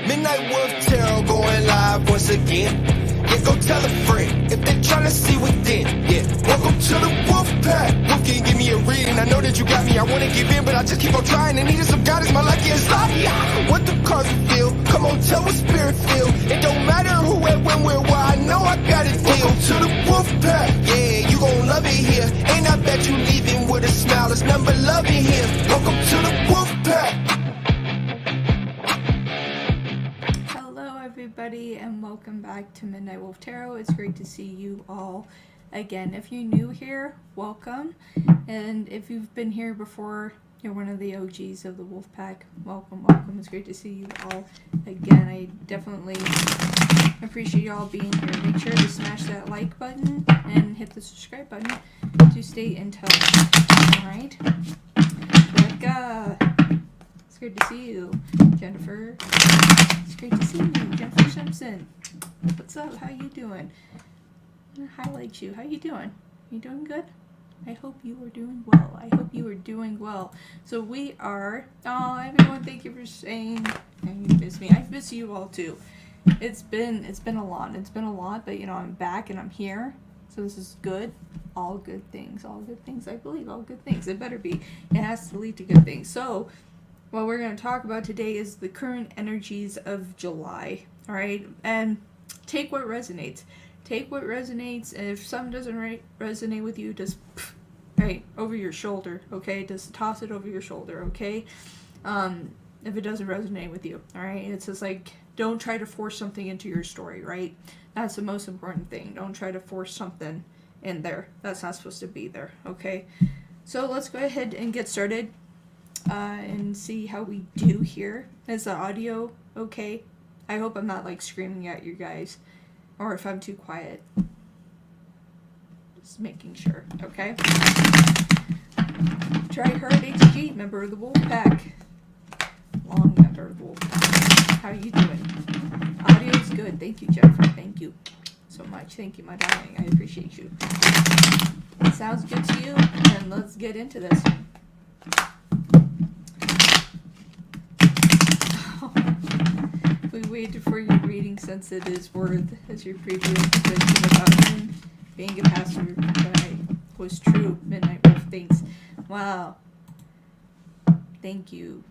Midnight Wolf Tarot going live once again. Yeah, go tell a friend if they tryna see within. Yeah, welcome to the Wolf Pack. Wolf can give me a reading. I know that you got me. I wanna give in, but I just keep on trying. And needing some guidance. My life is like, yeah. What the cards reveal? Come on, tell what spirit feel. It don't matter who, where, when, where, why. I know I got it. Welcome to the Wolf Pack. Yeah, you gon' love it here. And I bet you leaving with a smile. There's none but love in here. Welcome to the Wolf Pack. Everybody, and welcome back to Midnight Wolf Tarot. It's great to see you all again. If you're new here, welcome, and if you've been here before, you're one of the OGs of the Wolf Pack, welcome. It's great to see you all again. I definitely appreciate you all being here. Make sure to smash that like button and hit the subscribe button to stay in touch. Alright, Becca, it's great to see you. Jennifer, it's great to see you. Jennifer Simpson, what's up? How you doing? I'm gonna highlight you. How you doing? You doing good? I hope you are doing well. I hope you are doing well. So we are. Oh, everyone, thank you for saying. You miss me. I miss you all too. It's been a lot. It's been a lot, but you know I'm back and I'm here. So this is good. All good things. All good things. I believe all good things. It better be. It has to lead to good things. So what we're going to talk about today is the current energies of July, all right? And take what resonates. Take what resonates, and if something doesn't resonate with you, just, right, over your shoulder, okay? Just toss it over your shoulder, okay? If it doesn't resonate with you, all right? It's just like, don't try to force something into your story, right? That's the most important thing. Don't try to force something in there. That's not supposed to be there, okay? So let's go ahead and get started. And see how we do here. Is the audio okay? I hope I'm not like screaming at you guys, or if I'm too quiet. Just making sure, okay? Try Hard HG, member of the Wolf Pack. Long member of the Wolf Pack. How are you doing? Audio is good. Thank you, Jennifer. Thank you so much. Thank you, my darling. I appreciate you. It sounds good to you, and let's get into this. We waited for your reading since it is worth as your previous question about him being a pastor guy was true. Midnight Wolf, thanks. Wow. Thank you.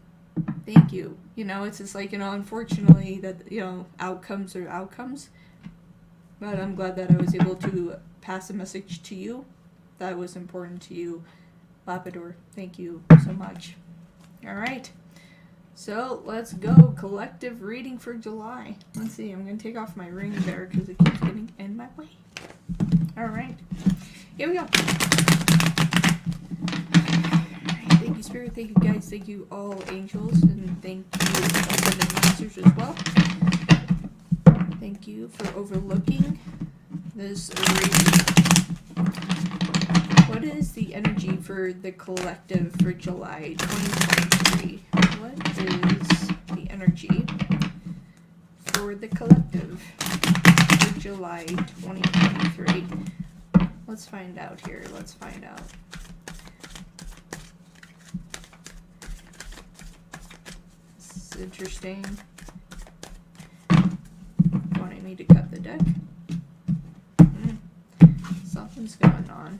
Thank you. You know, it's just like, you know, unfortunately that, you know, outcomes are outcomes. But I'm glad that I was able to pass a message to you that was important to you. Lapidor, thank you so much. All right. So, let's go. Collective reading for July. Let's see. I'm going to take off my ring there because it keeps getting in my way. Alright. Here we go. Alright, thank you, Spirit. Thank you, guys. Thank you, all angels. And thank you, ascended masters as well. Thank you for overlooking this reading. What is the energy for the collective for July 2023? What is the energy for the collective for July 2023? Let's find out here. Let's find out. This is interesting. Wanting me to cut the deck? Something's going on.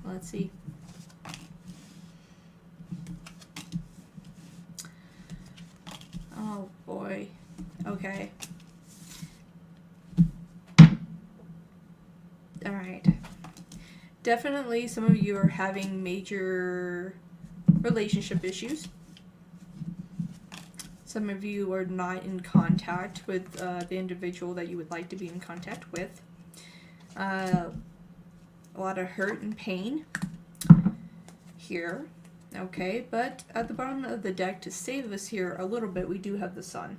Let's see. Oh boy. Okay. Alright. Definitely some of you are having major relationship issues. Some of you are not in contact with the individual that you would like to be in contact with. A lot of hurt and pain here. Okay, but at the bottom of the deck, to save us here a little bit, we do have the sun.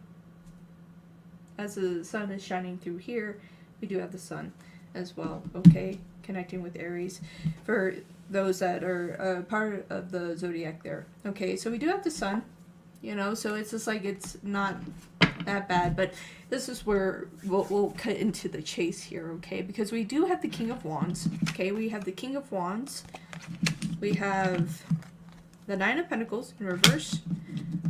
As the sun is shining through here, we do have the sun as well, okay? Connecting with Aries for those that are part of the zodiac there. Okay, so we do have the sun, you know, so it's just like it's not that bad, but this is where we'll cut into the chase here, okay? Because we do have the King of Wands, okay? We have the King of Wands. We have the Nine of Pentacles in reverse.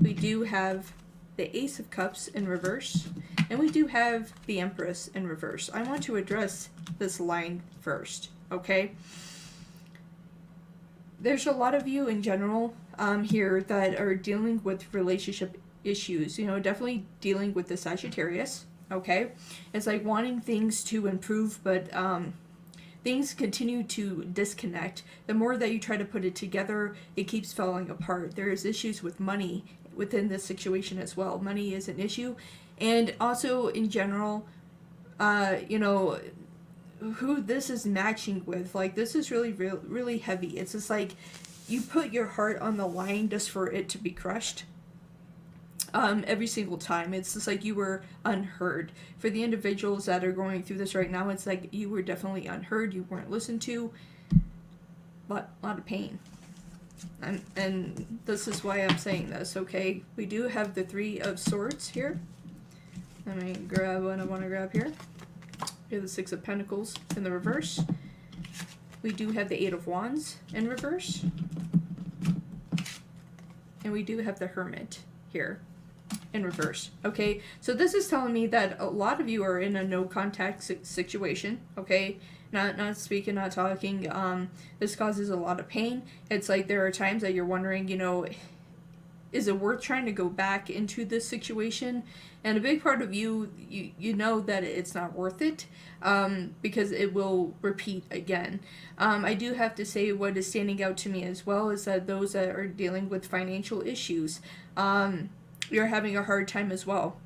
We do have the Ace of Cups in reverse. And we do have the Empress in reverse. I want to address this line first, okay? There's a lot of you in general here that are dealing with relationship issues. You know, definitely dealing with the Sagittarius, okay? It's like wanting things to improve, but things continue to disconnect. The more that you try to put it together, it keeps falling apart. There's issues with money within this situation as well. Money is an issue. And also in general, you know, who this is matching with, like, this is really heavy. It's just like you put your heart on the line just for it to be crushed. Every single time. It's just like you were unheard. For the individuals that are going through this right now, it's like you were definitely unheard. You weren't listened to. A lot of pain. And this is why I'm saying this, okay? We do have the Three of Swords here. Let me grab what I want to grab here. We have the Six of Pentacles in the reverse. We do have the Eight of Wands in reverse. And we do have the Hermit here in reverse, okay? So this is telling me that a lot of you are in a no contact situation, okay? Not speaking, not talking. This causes a lot of pain. It's like there are times that you're wondering, you know, is it worth trying to go back into this situation? And a big part of you know that it's not worth it, because it will repeat again. I do have to say what is standing out to me as well is that those that are dealing with financial issues, you're having a hard time as well.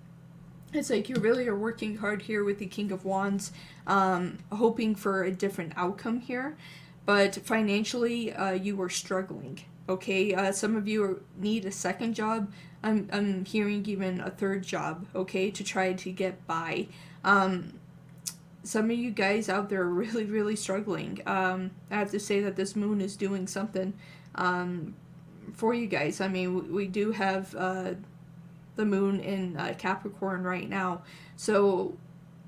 It's like you really are working hard here with the King of Wands, hoping for a different outcome here. But financially, you are struggling. Okay, some of you need a second job. I'm hearing even a third job, okay, to try to get by. Some of you guys out there are really struggling. I have to say that this moon is doing something for you guys. I mean, we do have the moon in Capricorn right now. So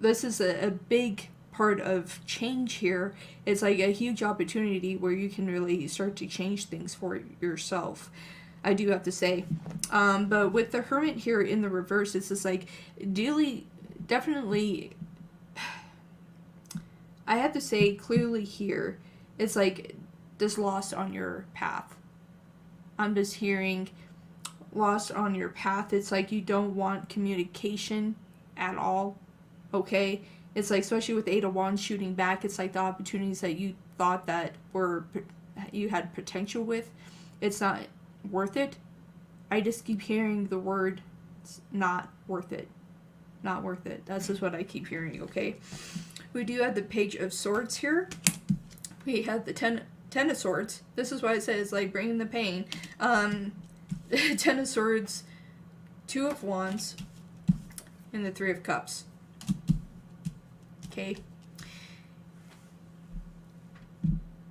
this is a big part of change here. It's like a huge opportunity where you can really start to change things for yourself, I do have to say. But with the Hermit here in the reverse, it's just like definitely, I have to say clearly here, it's like just lost on your path. I'm just hearing lost on your path. It's like you don't want communication at all, okay? It's like, especially with Eight of Wands shooting back, it's like the opportunities that you thought that you had potential with, it's not worth it. I just keep hearing the word, it's not worth it. Not worth it. That's just what I keep hearing, okay? We do have the Page of Swords here. We have the Ten of Swords. This is why I said it's like bringing the pain. Ten of Swords, Two of Wands, and the Three of Cups. Okay.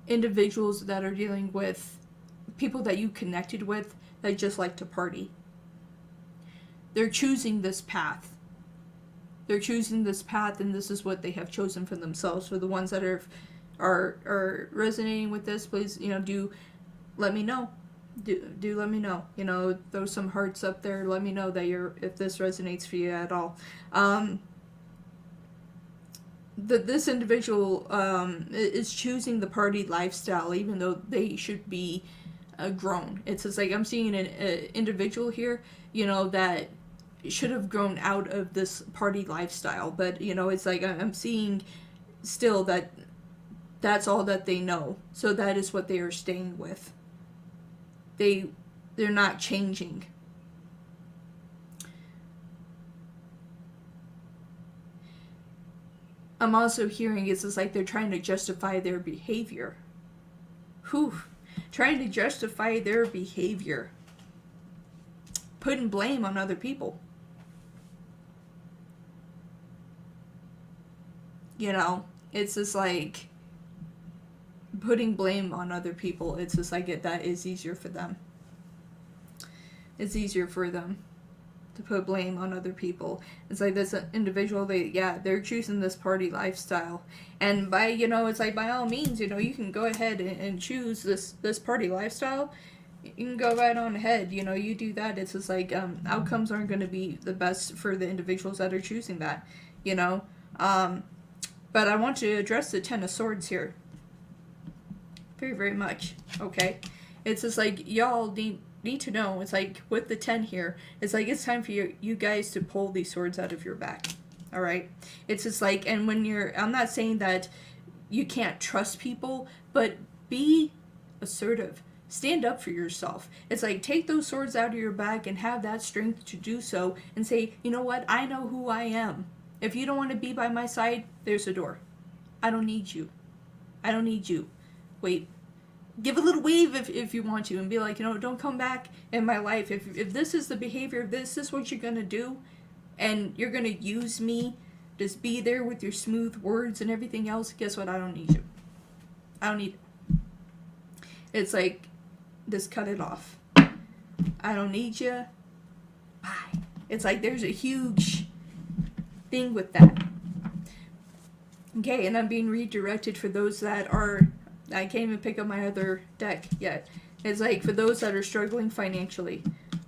Individuals that are dealing with people that you connected with that just like to party. They're choosing this path. They're choosing this path, and this is what they have chosen for themselves. For the ones that are resonating with this, please, you know, do let me know. Do let me know. You know, throw some hearts up there. Let me know that if this resonates for you at all. This individual is choosing the party lifestyle, even though they should be grown. It's just like I'm seeing an individual here, you know, that should have grown out of this party lifestyle. But, you know, it's like I'm seeing still that that's all that they know. So that is what they are staying with. They're not changing. I'm also hearing it's just like they're trying to justify their behavior. Whew. Trying to justify their behavior. Putting blame on other people. You know, it's just like putting blame on other people. It's just like that is easier for them. It's easier for them to put blame on other people. It's like this individual, they're choosing this party lifestyle. And it's like by all means, you know, you can go ahead and choose this party lifestyle. you can go right on ahead. You know, you do that. It's just like outcomes aren't going to be the best for the individuals that are choosing that. You know, but I want to address the Ten of Swords here. Very, very much. Okay, it's just like y'all need to know. It's like with the 10 here, it's like it's time for you guys to pull these swords out of your back. All right, it's just like, and when I'm not saying that you can't trust people, but be assertive. Stand up for yourself. It's like take those swords out of your back and have that strength to do so and say, you know what, I know who I am. If you don't want to be by my side, there's a door. I don't need you. I don't need you. Wait. Give a little wave if you want to and be like, you know, don't come back in my life. If this is the behavior, if this is what you're going to do, and you're going to use me, just be there with your smooth words and everything else, guess what? I don't need you. I don't need it. It's like, just cut it off. I don't need you. Bye. It's like there's a huge thing with that. Okay, and I'm being redirected for those that are, I can't even pick up my other deck yet. It's like for those that are struggling financially,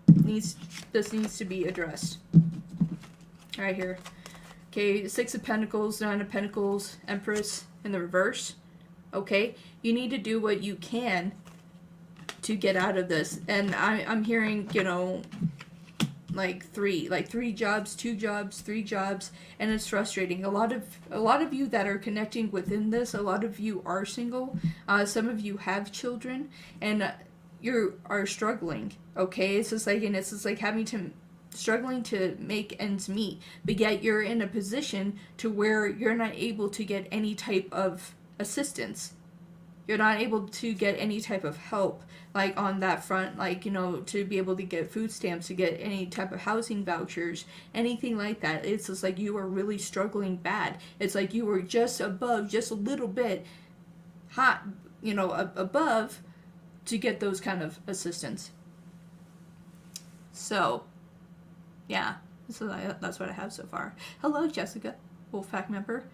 this needs to be addressed. Right here. Okay, Six of Pentacles, Nine of Pentacles, Empress in the reverse. Okay, you need to do what you can to get out of this. And I'm hearing, you know, like three jobs, 2 jobs, 3 jobs, and it's frustrating. A lot of you that are connecting within this, a lot of you are single. Some of you have children, and you are struggling. Okay, it's just like, and it's just like struggling to make ends meet, but yet you're in a position to where you're not able to get any type of assistance. You're not able to get any type of help, like on that front, like, you know, to be able to get food stamps, to get any type of housing vouchers, anything like that. It's just like you are really struggling bad. It's like you were just above, just a little bit hot, you know, above to get those kind of assistance. So, yeah, so that's what I have so far. Hello, Jessica, Wolfpack member.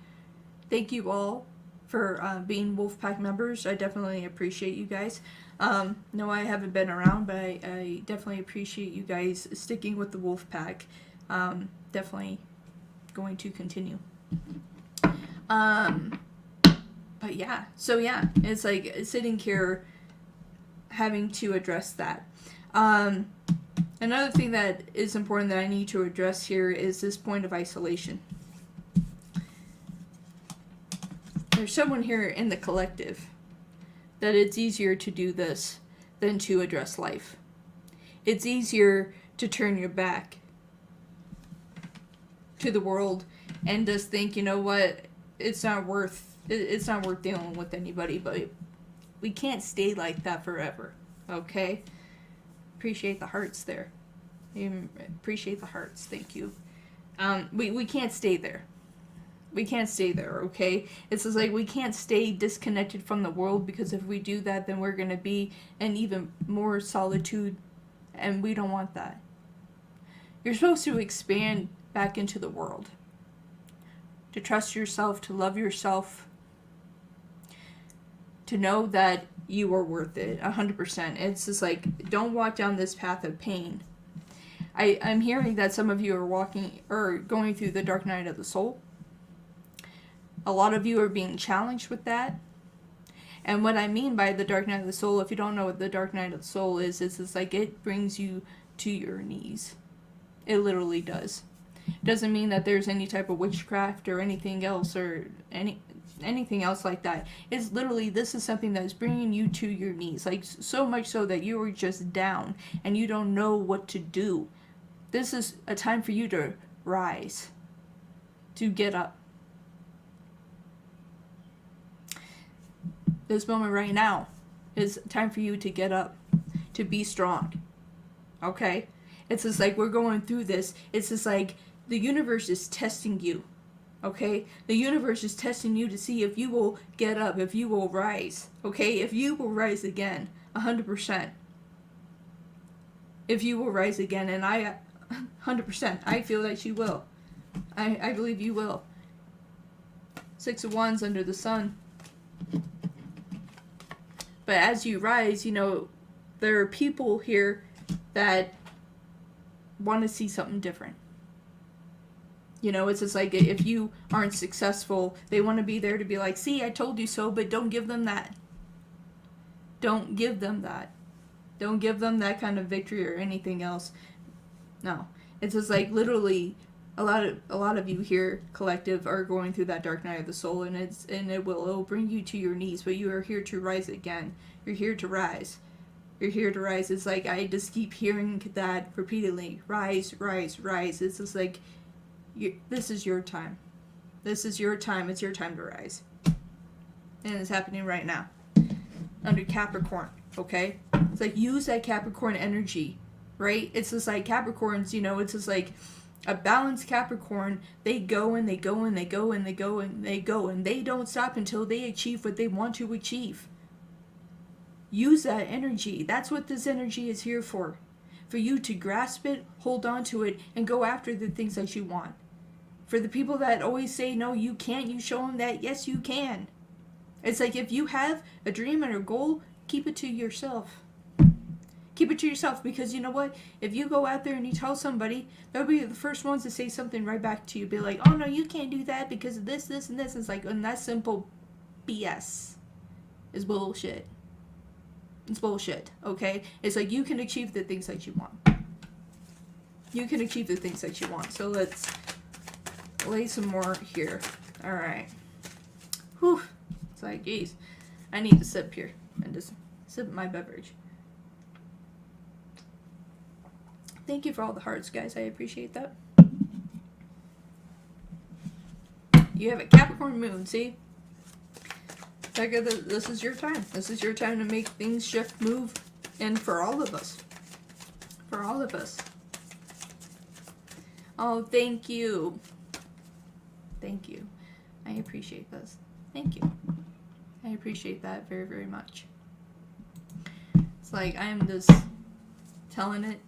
Thank you all for being Wolfpack members. I definitely appreciate you guys. No, I haven't been around, but I definitely appreciate you guys sticking with the Wolfpack. Definitely going to continue. But yeah, so yeah, it's like sitting here having to address that. Another thing that is important that I need to address here is this point of isolation. There's someone here in the collective that it's easier to do this than to address life. It's easier to turn your back to the world and just think, you know what, it's not worth dealing with anybody, but we can't stay like that forever, okay? Appreciate the hearts there. Appreciate the hearts, thank you. We can't stay there. We can't stay there, okay? It's just like we can't stay disconnected from the world, because if we do that, then we're going to be in even more solitude, and we don't want that. You're supposed to expand back into the world. To trust yourself, to love yourself, to know that you are worth it, 100%. It's just like, don't walk down this path of pain. I'm hearing that some of you are walking or going through the dark night of the soul. A lot of you are being challenged with that. And what I mean by the dark night of the soul, if you don't know what the dark night of the soul is, it's like it brings you to your knees. It literally does. It doesn't mean that there's any type of witchcraft or anything else or anything else like that. It's literally, this is something that is bringing you to your knees. Like, so much so that you are just down and you don't know what to do. This is a time for you to rise, to get up. This moment right now is time for you to get up, to be strong. Okay? It's just like we're going through this. It's just like the universe is testing you. Okay? The universe is testing you to see if you will get up, if you will rise. Okay? If you will rise again, 100%. If you will rise again, and 100%, I feel that you will. I believe you will. 6 of Wands under the sun. But as you rise, you know, there are people here that want to see something different. You know, it's just like if you aren't successful, they want to be there to be like, see, I told you so, but don't give them that. Don't give them that. Don't give them that kind of victory or anything else. No. It's just like literally a lot of you here, collective, are going through that dark night of the soul, and it'll bring you to your knees, but you are here to rise again. You're here to rise. You're here to rise. It's like I just keep hearing that repeatedly. Rise, rise, rise. It's just like this is your time. This is your time. It's your time to rise. And it's happening right now. Under Capricorn, okay? It's like use that Capricorn energy, right? It's just like Capricorns, you know, it's just like a balanced Capricorn. They go and they go and they go and they go and they go and they don't stop until they achieve what they want to achieve. Use that energy. That's what this energy is here for. For you to grasp it, hold on to it, and go after the things that you want. For the people that always say, no, you can't, you show them that, yes, you can. It's like if you have a dream and a goal, keep it to yourself. Keep it to yourself, because you know what? If you go out there and you tell somebody, they'll be the first ones to say something right back to you. Be like, oh no, you can't do that because of this, this, and this. It's like, and that simple BS is bullshit. It's bullshit, okay? It's like you can achieve the things that you want. You can achieve the things that you want. So let's lay some more here. Alright. Whew. It's like, geez. I need to sip here and just sip my beverage. Thank you for all the hearts, guys. I appreciate that. You have a Capricorn moon, see? This is your time. This is your time to make things shift, move, and for all of us. For all of us. Oh, thank you. Thank you. I appreciate this. Thank you. I appreciate that very, very much. It's like I am just telling it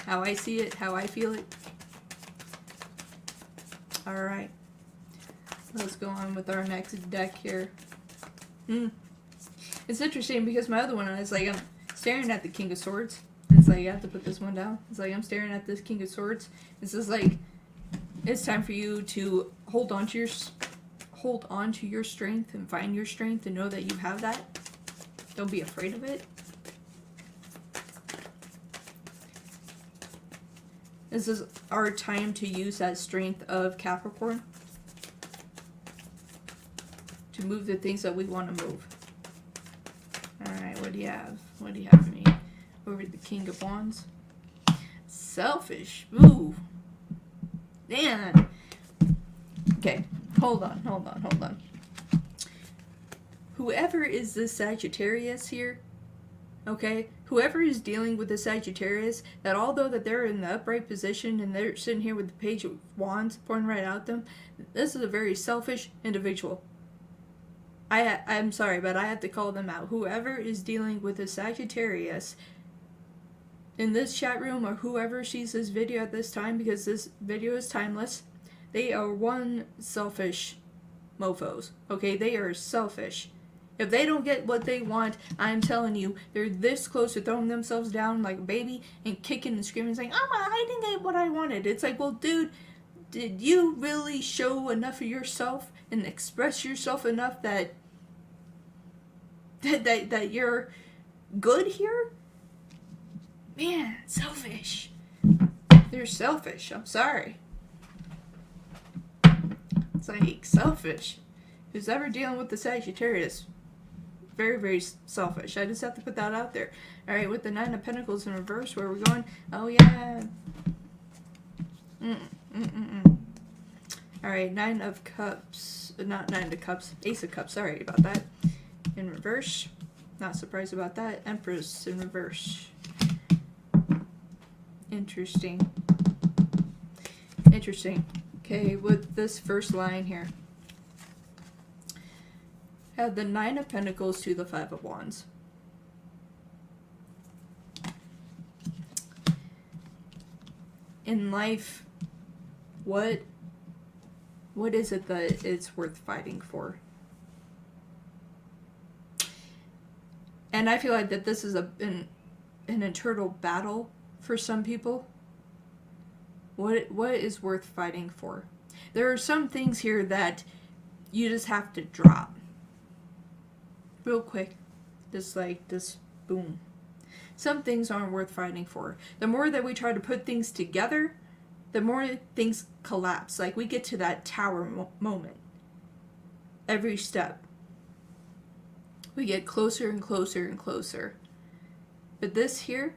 how I see it, how I feel it. Alright. Let's go on with our next deck here. It's interesting because my other one is like I'm staring at the King of Swords. It's like I have to put this one down. It's like I'm staring at this King of Swords. It's just like it's time for you to hold on to your strength and find your strength and know that you have that. Don't be afraid of it. This is our time to use that strength of Capricorn to move the things that we want to move. Alright, what do you have? What do you have for me? Over the King of Wands. Selfish. Ooh. Man. Okay, hold on. Whoever is this Sagittarius here, okay, whoever is dealing with the Sagittarius, that although that they're in the upright position and they're sitting here with the Page of Wands pointing right at them, this is a very selfish individual. I'm sorry, but I have to call them out. Whoever is dealing with a Sagittarius in this chat room, or whoever sees this video at this time, because this video is timeless, they are one selfish mofos. Okay, they are selfish. If they don't get what they want, I'm telling you, they're this close to throwing themselves down like a baby and kicking and screaming, saying, I didn't get what I wanted. It's like, well, dude, did you really show enough of yourself and express yourself enough that you're good here? Man, selfish. They're selfish. I'm sorry. It's like selfish. Who's ever dealing with the Sagittarius? Very, very selfish. I just have to put that out there. Alright, with the Nine of Pentacles in reverse, where we're going. Oh, yeah. Alright, Nine of Cups. Not Nine of Cups. Ace of Cups. Sorry about that. In reverse. Not surprised about that. Empress in reverse. Interesting. Interesting. Okay, with this first line here. Have the Nine of Pentacles to the Five of Wands. In life, what is it that it's worth fighting for? And I feel like that this is an internal battle for some people. What is worth fighting for? There are some things here that you just have to drop. Real quick. Just like this, boom. Some things aren't worth fighting for. The more that we try to put things together, the more things collapse. Like we get to that tower moment. Every step. We get closer and closer and closer. But this here,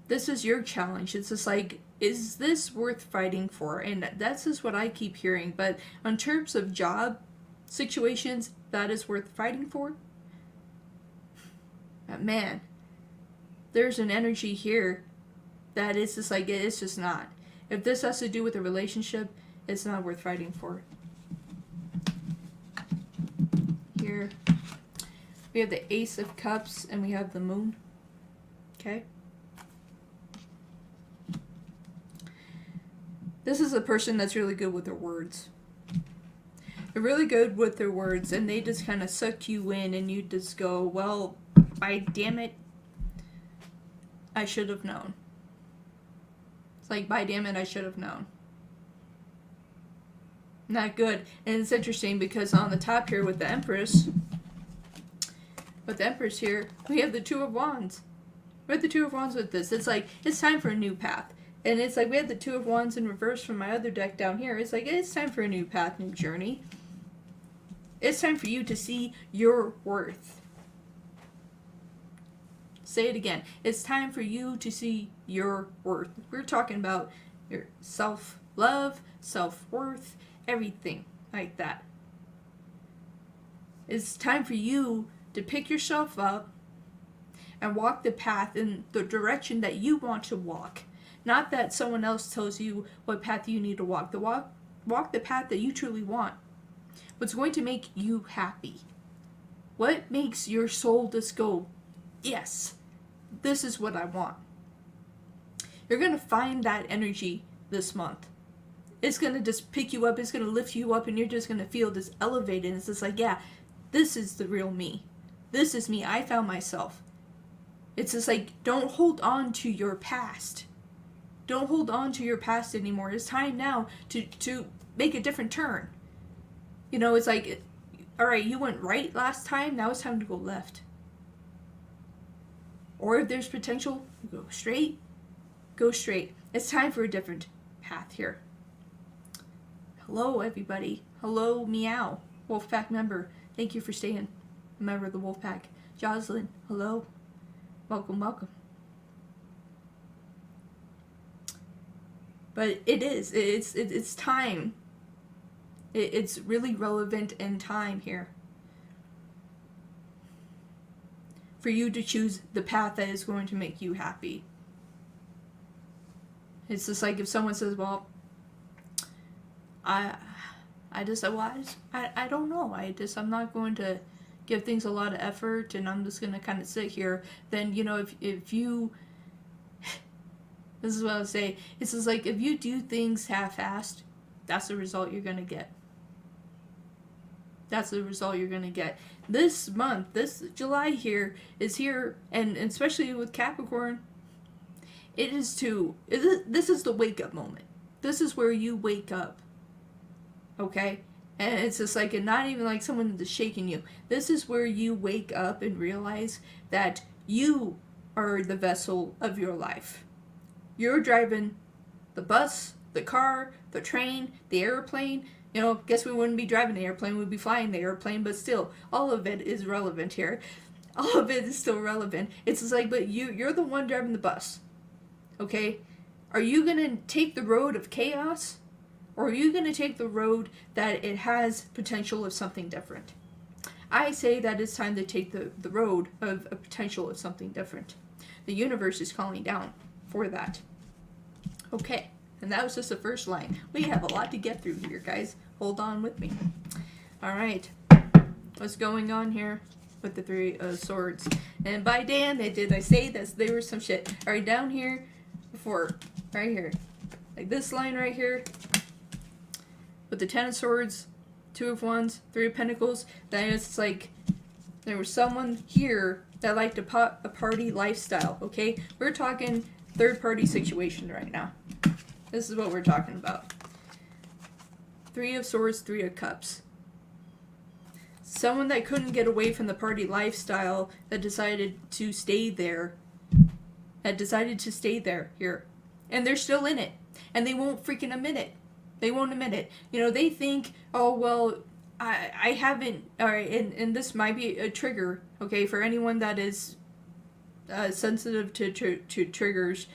this is your challenge. It's just like, is this worth fighting for? And that's just what I keep hearing. But in terms of job situations, that is worth fighting for. But man, there's an energy here that is just like, it's just not. If this has to do with a relationship, it's not worth fighting for. Here, we have the Ace of Cups and we have the Moon. Okay. This is a person that's really good with their words. They're really good with their words, and they just kind of suck you in, and you just go, well, by damn it, I should have known. It's like, by damn it, I should have known. Not good. And it's interesting because on the top here with the Empress here, we have the Two of Wands. We have the Two of Wands with this. It's like, it's time for a new path. And it's like, we had the Two of Wands in reverse from my other deck down here. It's like, it's time for a new path, new journey. It's time for you to see your worth. Say it again. It's time for you to see your worth. We're talking about your self-love, self-worth, everything like that. It's time for you to pick yourself up and walk the path in the direction that you want to walk. Not that someone else tells you what path you need to walk. Walk the path that you truly want. What's going to make you happy? What makes your soul just go, yes, this is what I want? You're going to find that energy this month. It's going to just pick you up. It's going to lift you up, and you're just going to feel this elevated. It's just like, yeah, this is the real me. This is me. I found myself. It's just like, don't hold on to your past. Don't hold on to your past anymore. It's time now to make a different turn. You know, it's like, all right, you went right last time. Now it's time to go left. Or if there's potential, go straight. Go straight. It's time for a different path here. Hello, everybody. Hello, Meow. Wolfpack member. Thank you for staying a member of the Wolfpack. Jocelyn, hello. Welcome, welcome. But it is. It's time. It's really relevant in time here. For you to choose the path that is going to make you happy. It's just like if someone says, well, I don't know. I'm not going to give things a lot of effort and I'm just going to kind of sit here. Then, you know, if you, this is what I would say. It's just like if you do things half-assed, that's the result you're going to get. That's the result you're going to get. This month, this July here, is here, and especially with Capricorn, this is the wake-up moment. This is where you wake up. Okay? And it's just like, and not even like someone is shaking you. This is where you wake up and realize that you are the vessel of your life. You're driving the bus, the car, the train, the airplane. You know, guess we wouldn't be driving the airplane, we'd be flying the airplane, but still, all of it is relevant here. All of it is still relevant. It's just like, but you're the one driving the bus. Okay? Are you going to take the road of chaos? Or are you going to take the road that it has potential of something different? I say that it's time to take the road of a potential of something different. The universe is calling down for that. Okay. And that was just the first line. We have a lot to get through here, guys. Hold on with me. All right. What's going on here with the Three of Swords? And by damn, did I say that there was some shit. All right, down here before, right here. Like this line right here. With the Ten of Swords, Two of Wands, Three of Pentacles. Then it's like there was someone here that like to a party lifestyle, okay? We're talking third-party situation right now. This is what we're talking about. 3 of Swords, 3 of Cups. Someone that couldn't get away from the party lifestyle that decided to stay there. Here. And they're still in it. And they won't freaking admit it. They won't admit it. You know, they think, oh, well, I haven't, alright, and this might be a trigger, okay, for anyone that is sensitive to triggers.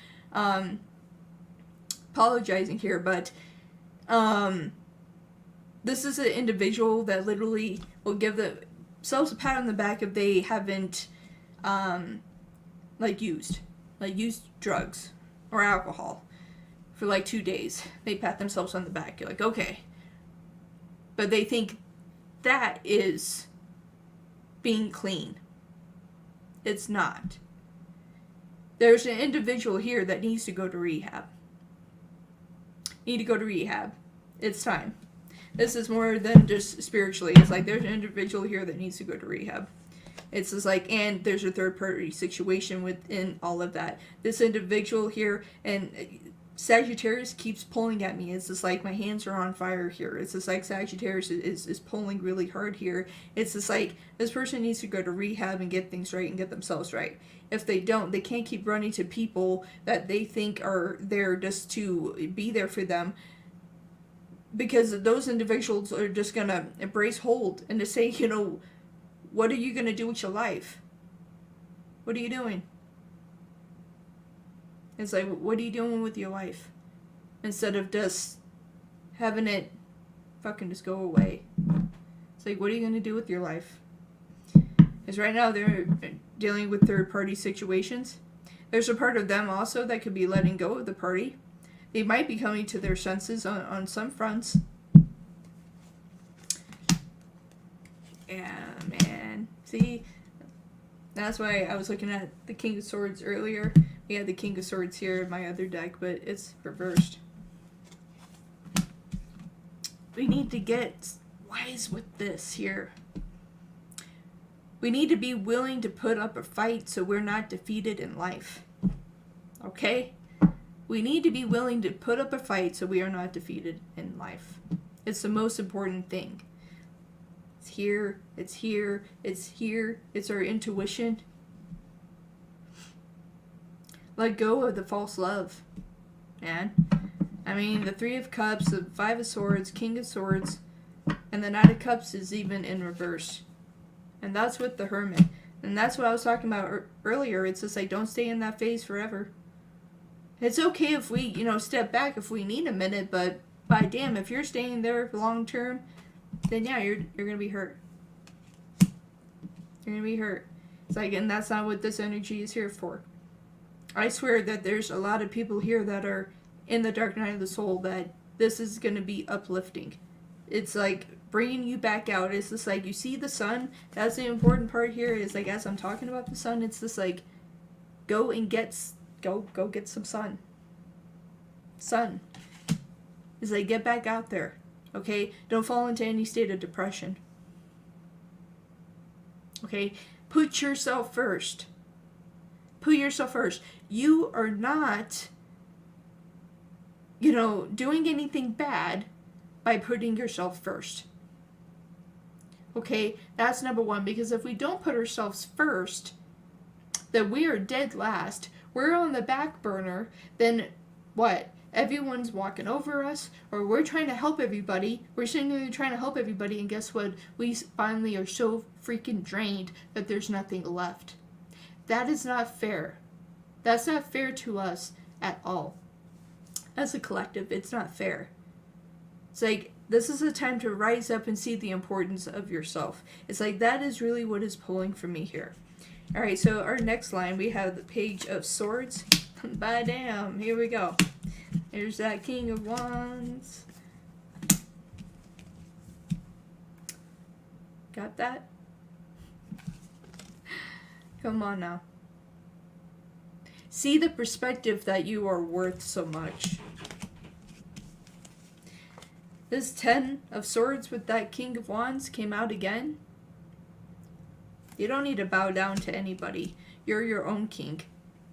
Apologizing here, but this is an individual that literally will give themselves a pat on the back if they haven't used drugs or alcohol for like 2 days. They pat themselves on the back. You're like, okay. But they think that is being clean. It's not. There's an individual here that needs to go to rehab. It's time. This is more than just spiritually. It's like there's an individual here that needs to go to rehab. It's just like, and there's a third party situation within all of that. This individual here, and Sagittarius keeps pulling at me. It's just like my hands are on fire here. It's just like Sagittarius is pulling really hard here. It's just like this person needs to go to rehab and get things right and get themselves right. If they don't, they can't keep running to people that they think are there just to be there for them, because those individuals are just going to embrace hold and to say, you know, what are you going to do with your life? What are you doing? It's like, what are you doing with your life? Instead of just having it fucking just go away. It's like, what are you going to do with your life? Because right now they're dealing with third-party situations. There's a part of them also that could be letting go of the party. They might be coming to their senses on some fronts. Yeah, man. See? That's why I was looking at the King of Swords earlier. We had the King of Swords here in my other deck, but it's reversed. We need to get wise with this here. We need to be willing to put up a fight so we're not defeated in life. Okay? We need to be willing to put up a fight so we are not defeated in life. It's the most important thing. It's here, it's here, it's here, it's our intuition. Let go of the false love, man. I mean, the 3 of Cups, the 5 of Swords, King of Swords, and the Knight of Cups is even in reverse. And that's with the Hermit. And that's what I was talking about earlier. It's just like, don't stay in that phase forever. It's okay if we, step back if we need a minute, but by damn, if you're staying there for long term, then yeah, you're gonna be hurt. You're gonna be hurt. It's like, and that's not what this energy is here for. I swear that there's a lot of people here that are in the dark night of the soul that this is gonna be uplifting. It's like bringing you back out. It's just like, you see the sun. That's the important part here. Is like, as I'm talking about the sun, it's just like, go get some sun. Sun. It's like, get back out there. Okay? Don't fall into any state of depression. Okay? Put yourself first. Put yourself first. You are not, doing anything bad by putting yourself first. Okay? That's number one. Because if we don't put ourselves first, then we are dead last. We're on the back burner. Then what? Everyone's walking over us, or we're trying to help everybody. We're sitting there trying to help everybody, and guess what? We finally are so freaking drained that there's nothing left. That is not fair. That's not fair to us at all. As a collective, it's not fair. It's like, this is a time to rise up and see the importance of yourself. It's like, that is really what is pulling for me here. Alright, so our next line, we have the Page of Swords. By damn, here we go. There's that King of Wands. Got that? Come on now. See the perspective that you are worth so much. This 10 of Swords with that King of Wands came out again. You don't need to bow down to anybody. You're your own king.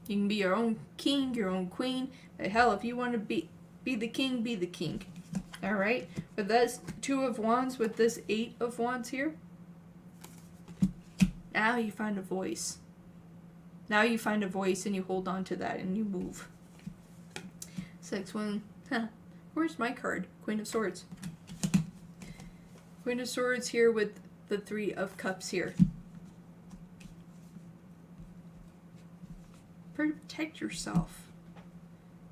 You can be your own king, your own queen. But hell, if you want to be the king, be the king. Alright? With this 2 of Wands, with this 8 of Wands here, now you find a voice. Now you find a voice and you hold on to that and you move. 6, 1. Huh. Where's my card? Queen of Swords. Queen of Swords here with the 3 of Cups here. Protect yourself.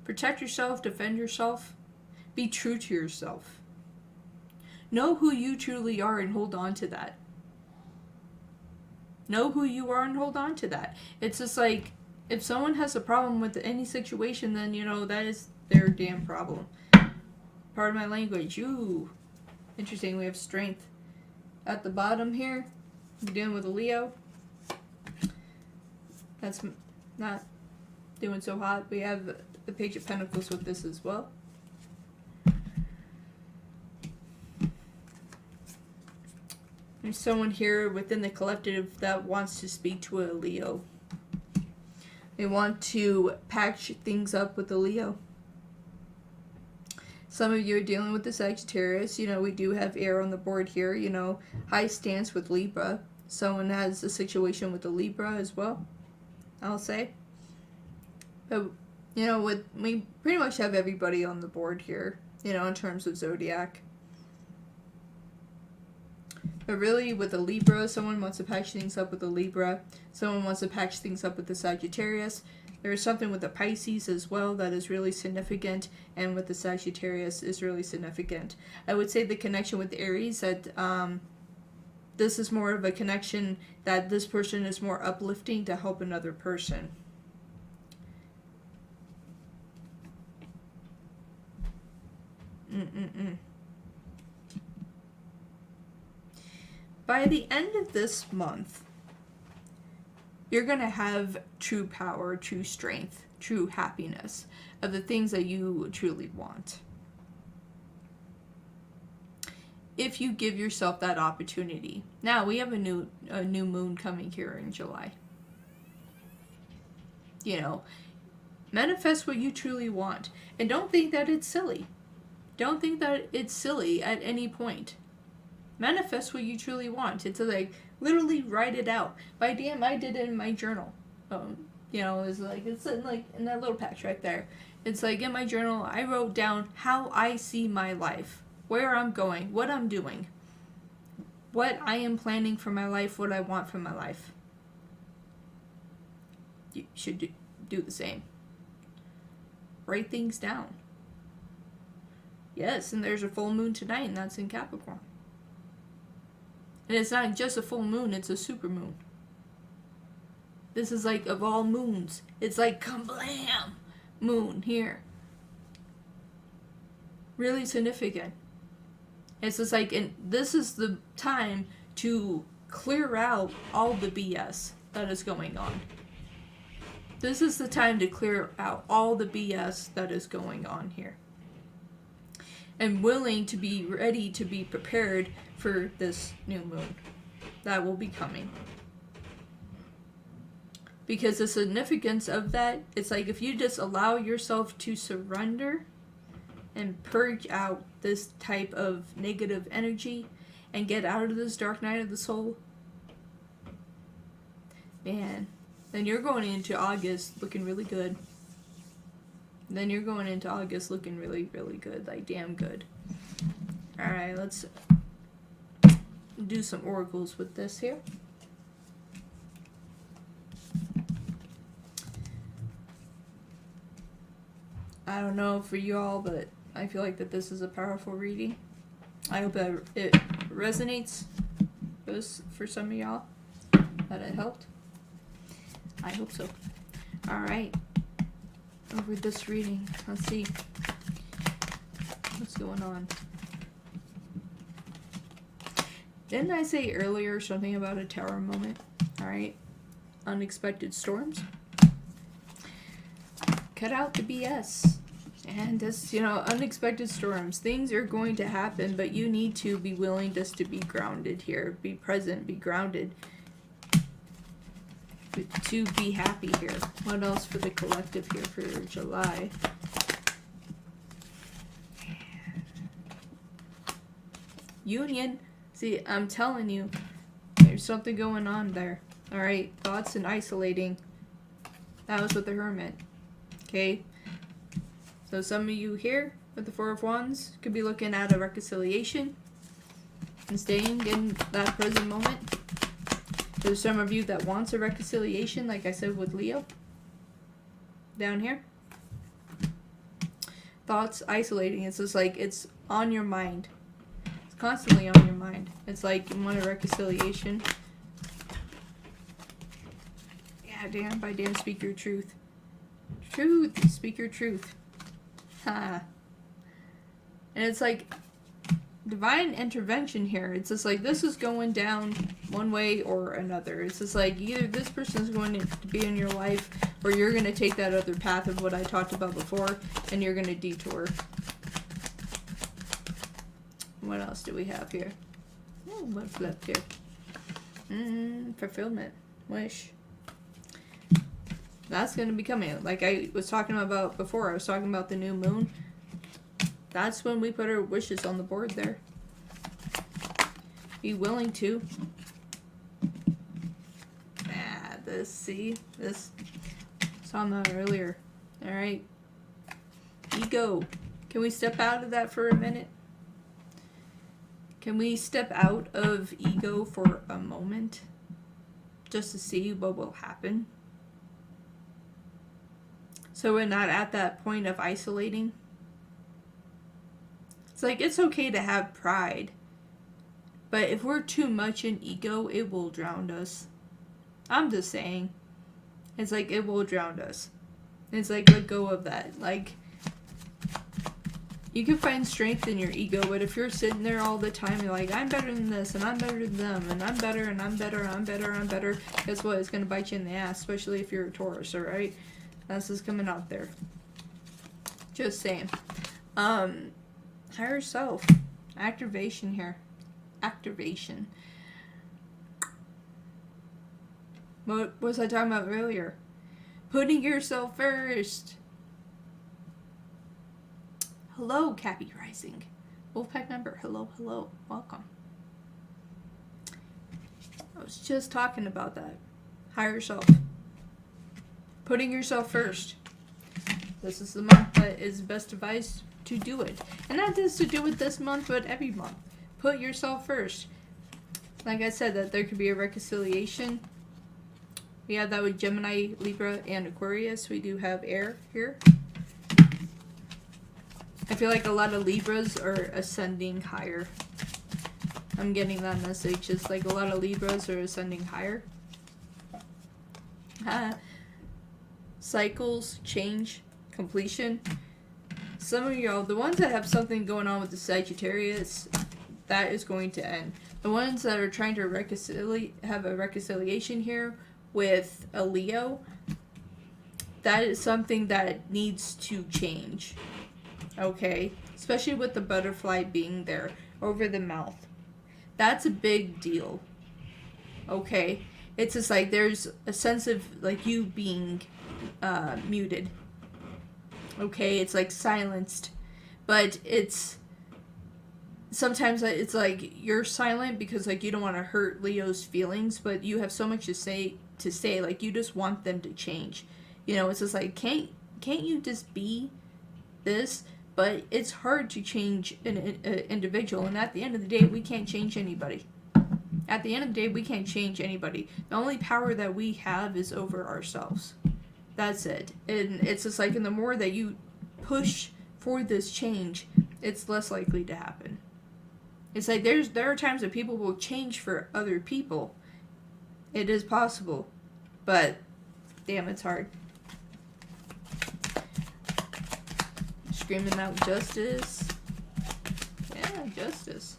Protect yourself, defend yourself. Be true to yourself. Know who you truly are and hold on to that. Know who you are and hold on to that. It's just like, if someone has a problem with any situation, then, you know, that is their damn problem. Pardon my language. Ooh. Interesting, we have Strength at the bottom here. We're dealing with a Leo. That's not doing so hot. We have the Page of Pentacles with this as well. There's someone here within the collective that wants to speak to a Leo. They want to patch things up with the Leo. Some of you are dealing with the Sagittarius. You know, we do have air on the board here. You know, high stance with Libra. Someone has a situation with the Libra as well, I'll say. But, you know, we pretty much have everybody on the board here, you know, in terms of zodiac. But really, with the Libra, someone wants to patch things up with the Libra. Someone wants to patch things up with the Sagittarius. There is something with the Pisces as well that is really significant, and with the Sagittarius is really significant. I would say the connection with Aries, that this is more of a connection that this person is more uplifting to help another person. By the end of this month, you're going to have true power, true strength, true happiness of the things that you truly want. If you give yourself that opportunity. Now, we have a new moon coming here in July. You know, manifest what you truly want. And don't think that it's silly. Don't think that it's silly at any point. Manifest what you truly want. It's like, literally write it out. By damn, I did it in my journal. You know, it's in that little patch right there. It's like in my journal, I wrote down how I see my life, where I'm going, what I'm doing, what I am planning for my life, what I want for my life. You should do the same. Write things down. Yes, and there's a full moon tonight, and that's in Capricorn. And it's not just a full moon, it's a super moon. This is like, of all moons, it's like kablam! Moon here. Really significant. It's just like, and this is the time to clear out all the BS that is going on. This is the time to clear out all the BS that is going on here. And willing to be ready to be prepared for this new moon that will be coming. Because the significance of that, it's like if you just allow yourself to surrender and purge out this type of negative energy and get out of this dark night of the soul, man, then you're going into August looking really good. Then you're going into August looking really, really good. Like, damn good. Alright, let's do some oracles with this here. I don't know for you all, but I feel like that this is a powerful reading. I hope that it resonates for some of y'all, that it helped. I hope so. Alright. Over this reading, let's see what's going on. Didn't I say earlier something about a tower moment? Alright, unexpected storms. Cut out the BS. And just, you know, unexpected storms. Things are going to happen, but you need to be willing just to be grounded here. Be present, be grounded. to be happy here. What else for the collective here for July? Union. See, I'm telling you, there's something going on there. Alright, thoughts and isolating. That was with the Hermit. Okay? So some of you here with the Four of Wands could be looking at a reconciliation and staying in that present moment. There's some of you that wants a reconciliation, like I said with Leo. Down here. Thoughts, isolating. It's just like it's on your mind. It's constantly on your mind. It's like you want a reconciliation. Yeah, damn, by damn, speak your truth. Truth, speak your truth. Ha. And it's like divine intervention here. It's just like this is going down one way or another. It's just like either this person is going to be in your life or you're going to take that other path of what I talked about before and you're going to detour. What else do we have here? Oh, what flipped here? Fulfillment. Wish. That's going to be coming. Like I was talking about before, I was talking about the new moon. That's when we put our wishes on the board there. Be willing to. See? This. Saw that earlier. Alright. Ego. Can we step out of that for a minute? Can we step out of ego for a moment? Just to see what will happen? So we're not at that point of isolating. It's like, it's okay to have pride. But if we're too much in ego, it will drown us. I'm just saying. It's like, it will drown us. It's like, let go of that. Like, you can find strength in your ego, but if you're sitting there all the time, you're like, I'm better than this, and I'm better than them, and I'm better, and I'm better, I'm better, I'm better, guess what? It's going to bite you in the ass, especially if you're a Taurus, alright? That's just coming out there. Just saying. Higher self. Activation here. Activation. What was I talking about earlier? Putting yourself first. Hello, Cappy Rising. Wolfpack member. Hello, hello. Welcome. I was just talking about that. Higher self. Putting yourself first. This is the month that is best advised to do it. And not just to do it this month, but every month. Put yourself first. Like I said, that there could be a reconciliation. We have that with Gemini, Libra, and Aquarius. We do have air here. I feel like a lot of Libras are ascending higher. I'm getting that message. It's like a lot of Libras are ascending higher. Cycles, change, completion. Some of y'all, the ones that have something going on with the Sagittarius, that is going to end. The ones that are trying to have a reconciliation here with a Leo, that is something that needs to change. Okay? Especially with the butterfly being there over the mouth. That's a big deal. Okay? It's just like there's a sense of like you being muted. Okay? It's like silenced. But it's sometimes it's like you're silent because like you don't want to hurt Leo's feelings, but you have so much to say like you just want them to change. You know, it's just like can't you just be this? But it's hard to change an individual, and at the end of the day, we can't change anybody. At the end of the day, we can't change anybody. The only power that we have is over ourselves. That's it. And it's just like, and the more that you push for this change, it's less likely to happen. It's like there are times that people will change for other people. It is possible, but damn, it's hard. Screaming out justice. Yeah, justice.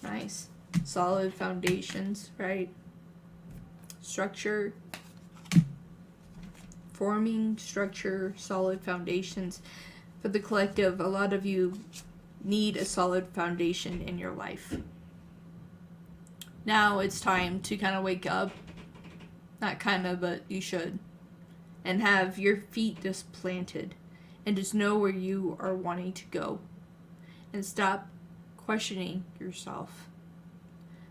Nice. Solid foundations, right? Structure. Forming structure, solid foundations. For the collective, a lot of you need a solid foundation in your life. Now it's time to kind of wake up. Not kind of, but you should. And have your feet just planted. And just know where you are wanting to go. And stop questioning yourself.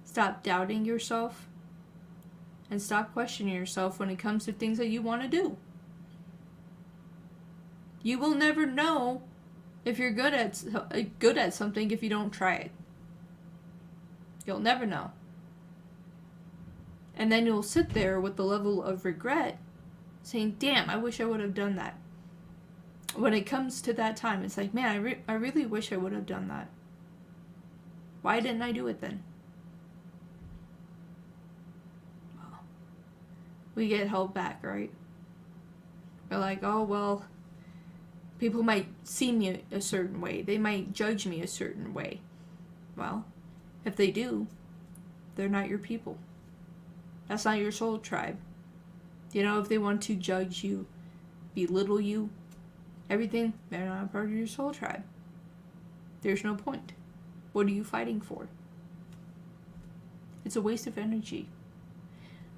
Stop doubting yourself. And stop questioning yourself when it comes to things that you want to do. You will never know if you're good at something if you don't try it. You'll never know. And then you'll sit there with the level of regret saying, damn, I wish I would have done that. When it comes to that time, it's like, man, I really wish I would have done that. Why didn't I do it then? Well, we get held back, right? We're like, oh, well, people might see me a certain way. They might judge me a certain way. Well, if they do, they're not your people. That's not your soul tribe. You know, if they want to judge you, belittle you, everything, they're not a part of your soul tribe. There's no point. What are you fighting for? It's a waste of energy.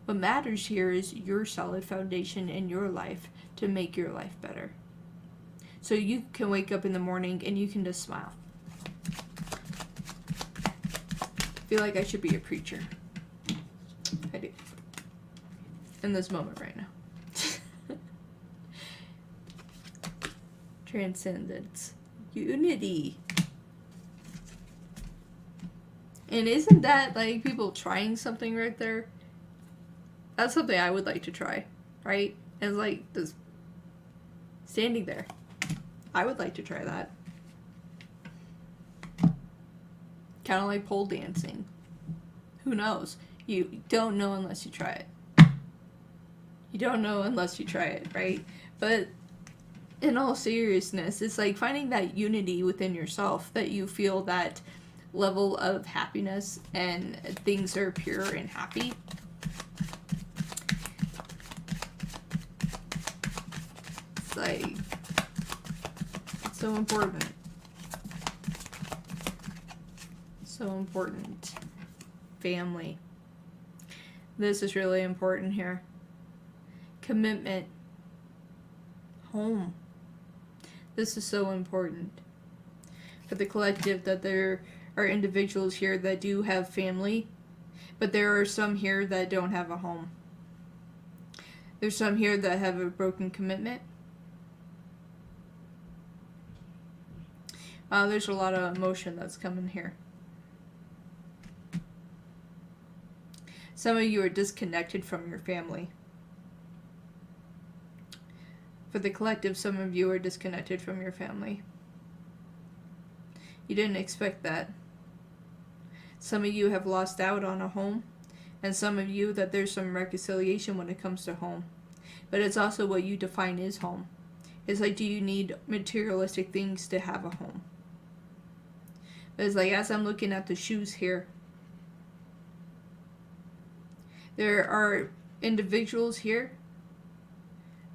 What matters here is your solid foundation in your life to make your life better. So you can wake up in the morning and you can just smile. I feel like I should be a preacher. I do. In this moment right now. Transcendence. Unity. And isn't that like people trying something right there? That's something I would like to try, right? And it's like just standing there. I would like to try that. Kind of like pole dancing. Who knows? You don't know unless you try it. You don't know unless you try it, right? But in all seriousness, it's like finding that unity within yourself, that you feel that level of happiness and things are pure and happy. It's like, it's so important. So important. Family. This is really important here. Commitment. Home. This is so important. For the collective, that there are individuals here that do have family, but there are some here that don't have a home. There's some here that have a broken commitment. There's a lot of emotion that's coming here. Some of you are disconnected from your family. For the collective, some of you are disconnected from your family. You didn't expect that. Some of you have lost out on a home, and some of you that there's some reconciliation when it comes to home. But it's also what you define as home. It's like, do you need materialistic things to have a home? But it's like, as I'm looking at the shoes here, there are individuals here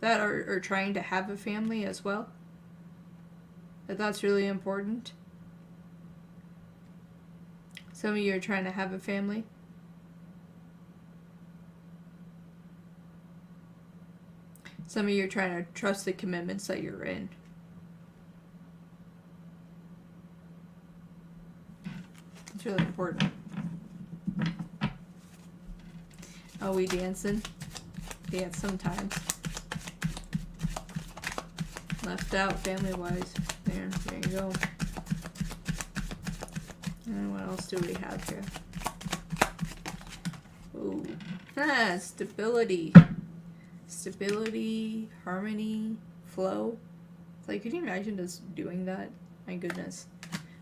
that are trying to have a family as well. That's really important. Some of you are trying to have a family. Some of you are trying to trust the commitments that you're in. It's really important. Oh, we dancing? Dance sometimes. Left out family-wise. There you go. And what else do we have here? Ooh. Stability. Stability, harmony, flow. It's like, can you imagine just doing that? My goodness.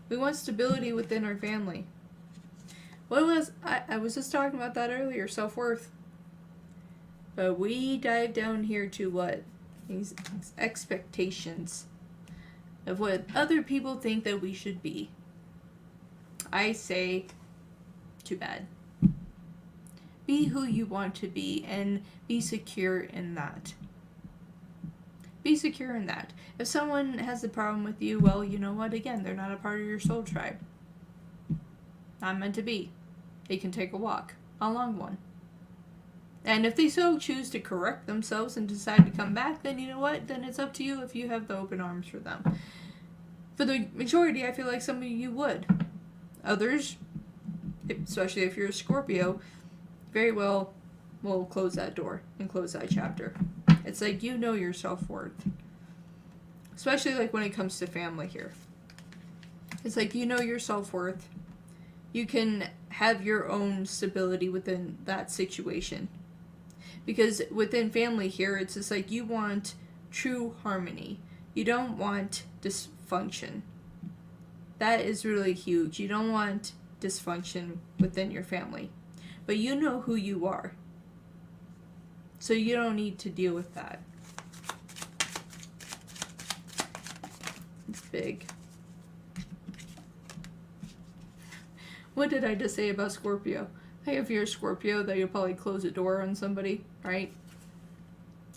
We want stability within our family. I was just talking about that earlier, self-worth. But we dive down here to what? These expectations of what other people think that we should be. I say, too bad. Be who you want to be and be secure in that. Be secure in that. If someone has a problem with you, well, you know what? Again, they're not a part of your soul tribe. Not meant to be. They can take a walk, a long one. And if they so choose to correct themselves and decide to come back, then you know what? Then it's up to you if you have the open arms for them. For the majority, I feel like some of you would. Others, especially if you're a Scorpio, very well will close that door and close that chapter. It's like you know your self-worth. Especially like when it comes to family here. It's like you know your self-worth. You can have your own stability within that situation. Because within family here, it's just like you want true harmony. You don't want dysfunction. That is really huge. You don't want dysfunction within your family. But you know who you are. So you don't need to deal with that. It's big. What did I just say about Scorpio? Hey, if you're a Scorpio, that you'll probably close a door on somebody, right?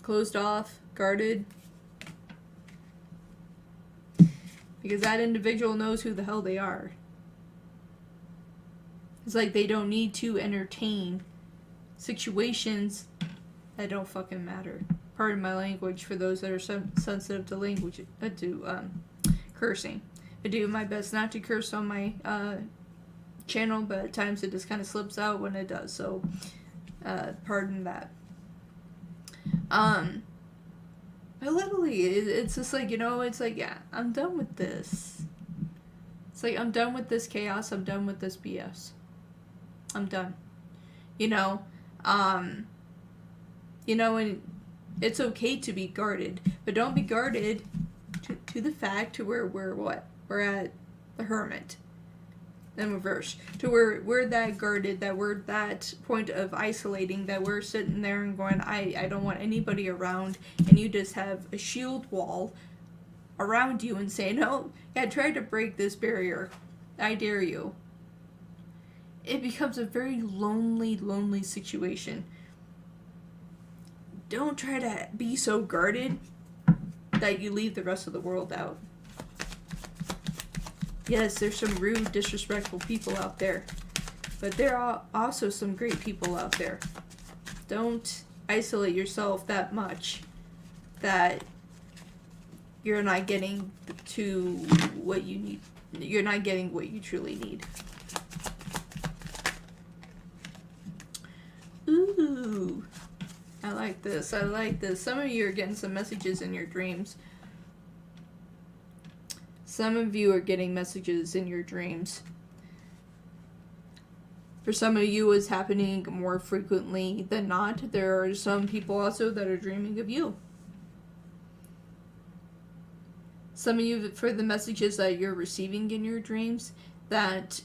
Closed off, guarded. Because that individual knows who the hell they are. It's like they don't need to entertain situations that don't fucking matter. Pardon my language for those that are sensitive to language, cursing. I do my best not to curse on my channel, but at times it just kind of slips out when it does, so pardon that. But literally, it's just like, you know, it's like, yeah, I'm done with this. It's like, I'm done with this chaos, I'm done with this BS. I'm done. You know, and it's okay to be guarded, but don't be guarded to the fact to where we're at the Hermit. In reverse, to where we're that guarded, that we're that point of isolating, that we're sitting there and going, I don't want anybody around, and you just have a shield wall around you and say, no, yeah, try to break this barrier. I dare you. It becomes a very lonely situation. Don't try to be so guarded that you leave the rest of the world out. Yes, there's some rude, disrespectful people out there. But there are also some great people out there. Don't isolate yourself that much that you're not getting to what you need. You're not getting what you truly need. Ooh. I like this. I like this. Some of you are getting some messages in your dreams. Some of you are getting messages in your dreams. For some of you, it's happening more frequently than not. There are some people also that are dreaming of you. Some of you, for the messages that you're receiving in your dreams, that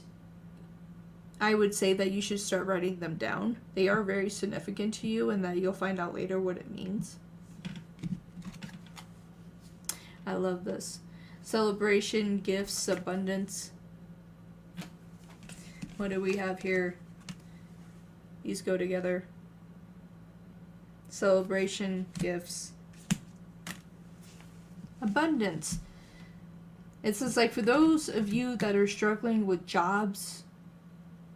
I would say that you should start writing them down. They are very significant to you, and that you'll find out later what it means. I love this. Celebration, gifts, abundance. What do we have here? These go together. Celebration, gifts, abundance. It's just like for those of you that are struggling with jobs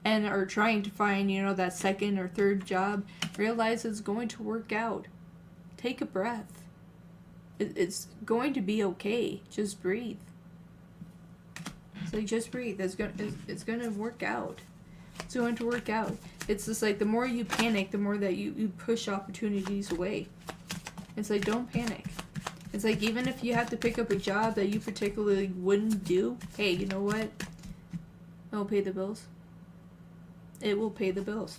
and are trying to find, that second or third job, realize it's going to work out. Take a breath. It's going to be okay. Just breathe. It's like, just breathe. It's going to work out. It's going to work out. It's just like the more you panic, the more that you push opportunities away. It's like, don't panic. It's like, even if you have to pick up a job that you particularly wouldn't do, hey, you know what? It'll pay the bills. It will pay the bills.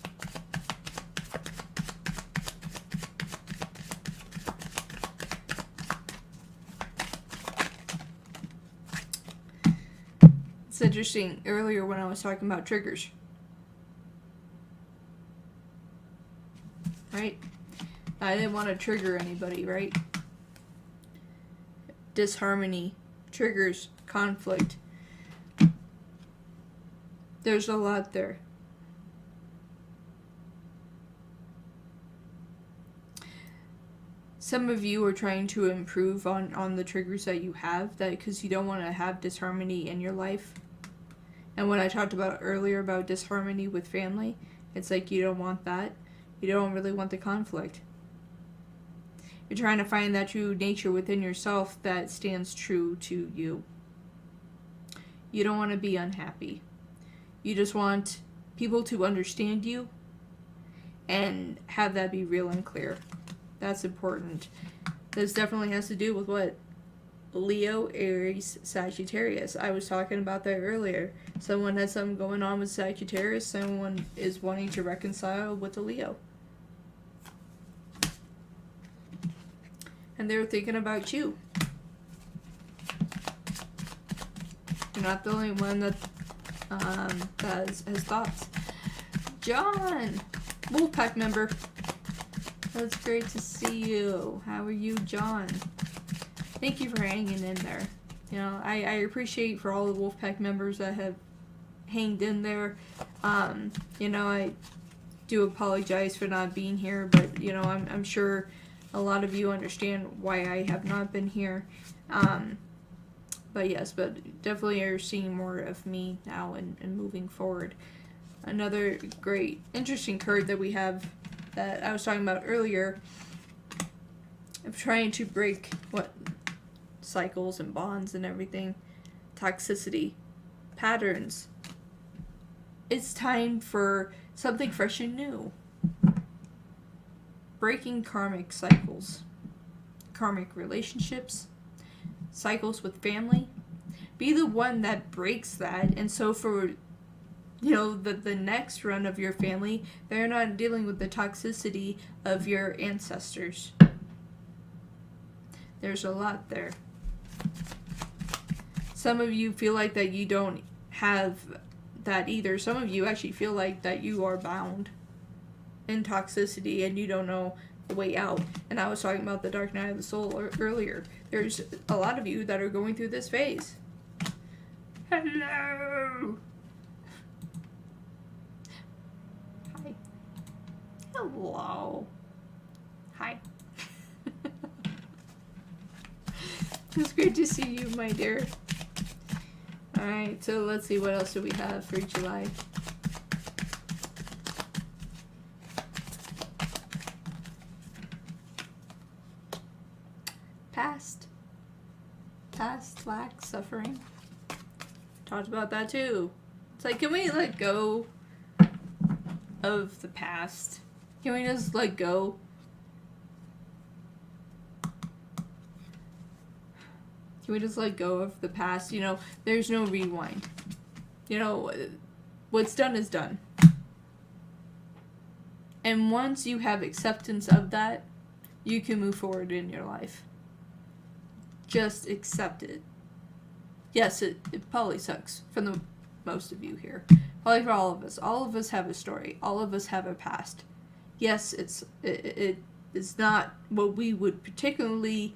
It's interesting, earlier when I was talking about triggers. Right? I didn't want to trigger anybody, right? Disharmony, triggers, conflict. There's a lot there. Some of you are trying to improve on the triggers that you have, that because you don't want to have disharmony in your life. And when I talked about earlier about disharmony with family, it's like you don't want that. You don't really want the conflict. You're trying to find that true nature within yourself that stands true to you. You don't want to be unhappy. You just want people to understand you and have that be real and clear. That's important. This definitely has to do with what? Leo, Aries, Sagittarius. I was talking about that earlier. Someone has something going on with Sagittarius. Someone is wanting to reconcile with a Leo. And they're thinking about you. You're not the only one that has thoughts. John, Wolfpack member. That's great to see you. How are you, John? Thank you for hanging in there. You know, I appreciate for all the Wolfpack members that have hanged in there. You know, I do apologize for not being here, but you know, I'm sure a lot of you understand why I have not been here. But yes, but definitely are seeing more of me now and moving forward. Another great, interesting card that we have that I was talking about earlier of trying to break what cycles and bonds and everything, toxicity, patterns. It's time for something fresh and new. Breaking karmic cycles, karmic relationships, cycles with family. Be the one that breaks that. And so for, you know, the next run of your family, they're not dealing with the toxicity of your ancestors. There's a lot there. Some of you feel like that you don't have that either. Some of you actually feel like that you are bound in toxicity and you don't know the way out. And I was talking about the dark night of the soul earlier. There's a lot of you that are going through this phase. Hello. Hi. Hello. Hi. It's great to see you, my dear. Alright, so let's see what else do we have for July. Past lack, suffering. Talked about that too. It's like, can we let go of the past? Can we just let go? Can we just let go of the past? You know, there's no rewind. You know, what's done is done. And once you have acceptance of that, you can move forward in your life. Just accept it. Yes, it probably sucks for the most of you here. Probably for all of us. All of us have a story. All of us have a past. Yes, it is not what we would particularly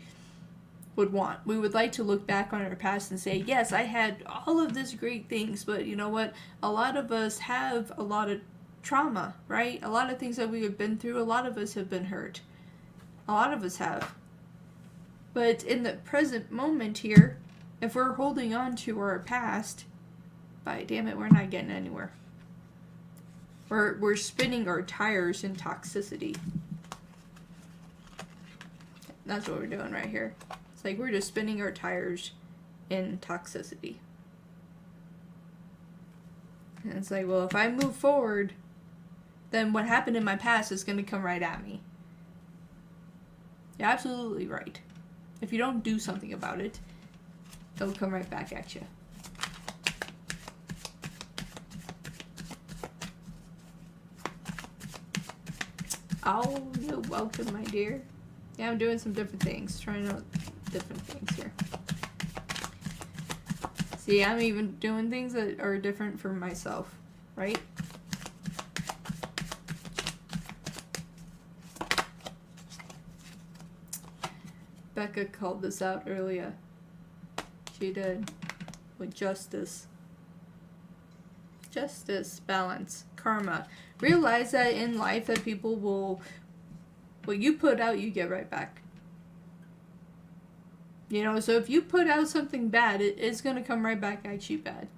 would want. We would like to look back on our past and say, yes, I had all of these great things, but you know what? A lot of us have a lot of trauma, right? A lot of things that we have been through, a lot of us have been hurt. A lot of us have. But in the present moment here, if we're holding on to our past, by damn it, we're not getting anywhere. We're spinning our tires in toxicity. That's what we're doing right here. It's like we're just spinning our tires in toxicity. And it's like, well, if I move forward, then what happened in my past is going to come right at me. You're absolutely right. If you don't do something about it, it'll come right back at you. Oh, you're welcome, my dear. Yeah, I'm doing some different things. Trying out different things here. See, I'm even doing things that are different for myself, right? Becca called this out earlier. She did. With justice. Justice, balance, karma. Realize that in life that people will, what you put out, you get right back. You know, so if you put out something bad, it's going to come right back at you bad.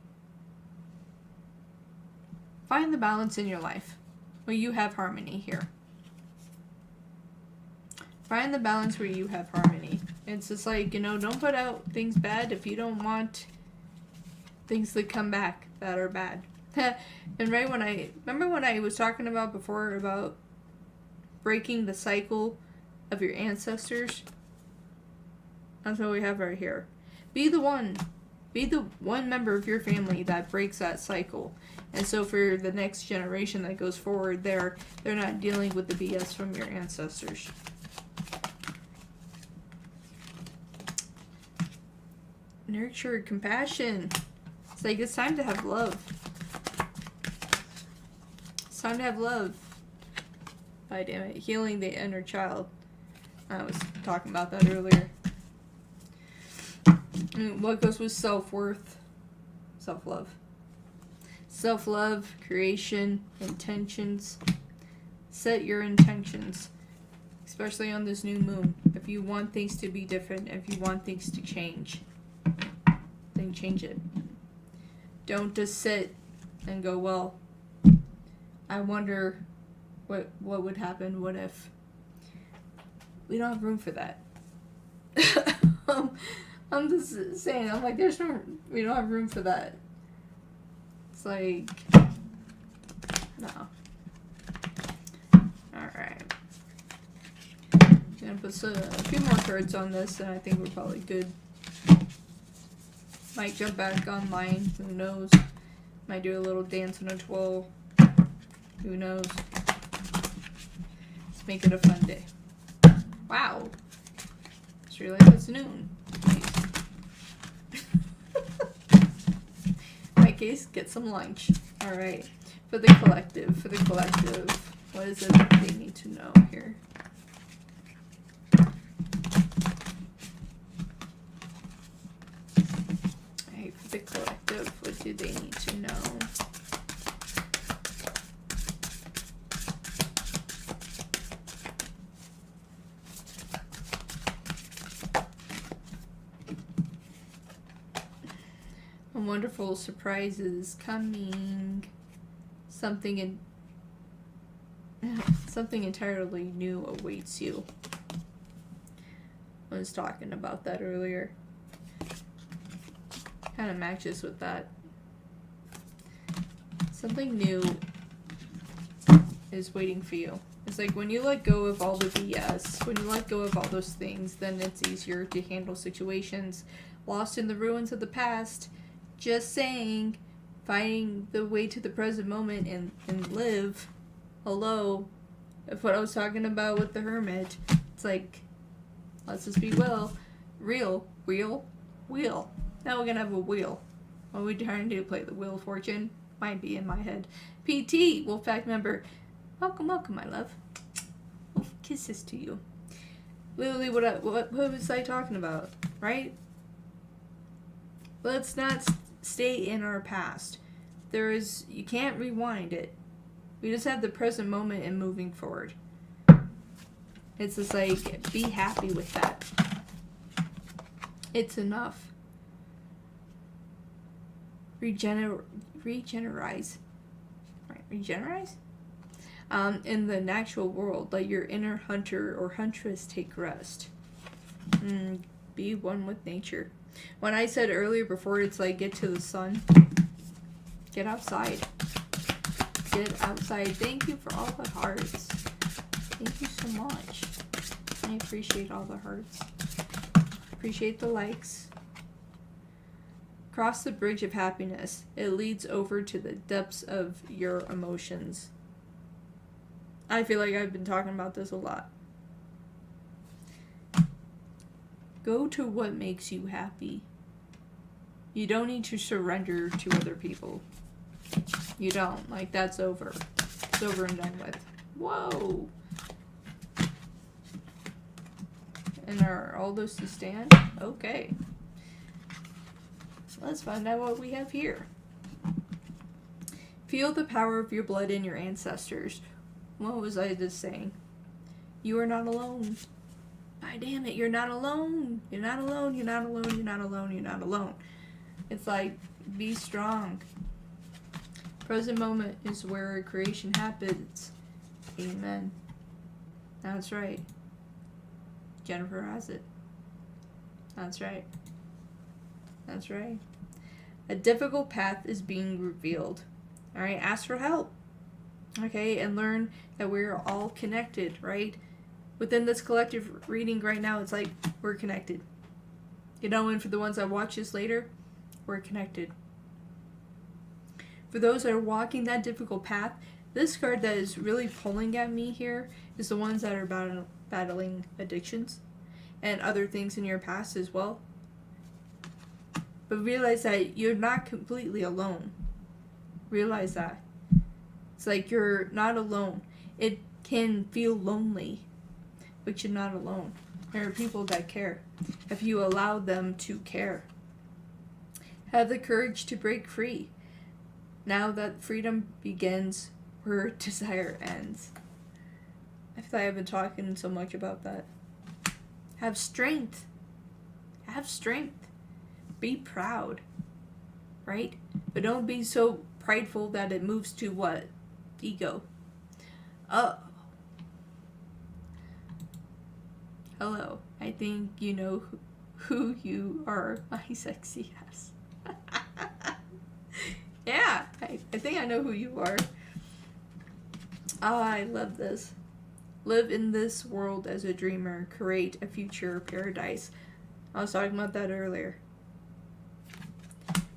Find the balance in your life where you have harmony here. Find the balance where you have harmony. It's just like, don't put out things bad if you don't want things that come back that are bad. And right remember when I was talking about before about breaking the cycle of your ancestors? That's what we have right here. Be the one member of your family that breaks that cycle. And so for the next generation that goes forward, they're not dealing with the BS from your ancestors. Nurture, compassion. It's like it's time to have love. It's time to have love. God damn it. Healing the inner child. I was talking about that earlier. What goes with self-worth? Self-love. Self-love, creation, intentions. Set your intentions. Especially on this new moon. If you want things to be different, if you want things to change, then change it. Don't just sit and go, well, I wonder what would happen, what if. We don't have room for that. I'm just saying, I'm like, we don't have room for that. It's like, no. Alright. Gonna put a few more cards on this, and I think we're probably good. Might jump back online, who knows. Might do a little dance on a 12. Who knows. Let's make it a fun day. Wow. Just realized it's noon. In my case, get some lunch. Alright. For the collective, what is it that they need to know here? Alright, for the collective, what do they need to know? A wonderful surprise is coming. Something entirely new awaits you. I was talking about that earlier. Kind of matches with that. Something new is waiting for you. It's like when you let go of all the BS, when you let go of all those things, then it's easier to handle situations lost in the ruins of the past. Just saying, finding the way to the present moment and live. Hello. If what I was talking about with the hermit, it's like, let's just be real. Now we're gonna have a wheel. What are we trying to do? Play the Wheel of Fortune? Might be in my head. PT, Wolfpack member. Welcome, my love. Oh, kisses to you. Literally, what was I talking about? Right? Let's not stay in our past. You can't rewind it. We just have the present moment and moving forward. It's just like, be happy with that. It's enough. Regenerize. Right, regenerize? In the natural world, let your inner hunter or huntress take rest. Be one with nature. When I said earlier before, it's like, get to the sun. Get outside. Get outside. Thank you for all the hearts. Thank you so much. I appreciate all the hearts. Appreciate the likes. Cross the bridge of happiness. It leads over to the depths of your emotions. I feel like I've been talking about this a lot. Go to what makes you happy. You don't need to surrender to other people. You don't. Like, that's over. It's over and done with. Whoa! And are all those to stand? Okay. Let's find out what we have here. Feel the power of your blood in your ancestors. What was I just saying? You are not alone. God damn it, you're not alone. You're not alone, you're not alone, you're not alone, you're not alone. It's like, be strong. Present moment is where creation happens. Amen. That's right. Jennifer has it. That's right. That's right. A difficult path is being revealed. Alright, ask for help. Okay, and learn that we're all connected, right? Within this collective reading right now, it's like we're connected. You know, and for the ones that watch this later, we're connected. For those that are walking that difficult path, this card that is really pulling at me here is the ones that are battling addictions and other things in your past as well. But realize that you're not completely alone. Realize that. It's like you're not alone. It can feel lonely, but you're not alone. There are people that care, if you allow them to care. Have the courage to break free. Now that freedom begins where desire ends. I feel like I've been talking so much about that. Have strength. Have strength. Be proud. Right? But don't be so prideful that it moves to what? Ego. Oh. Hello. I think you know who you are, my sexy ass. Yeah, I think I know who you are. I love this. Live in this world as a dreamer. Create a future paradise. I was talking about that earlier.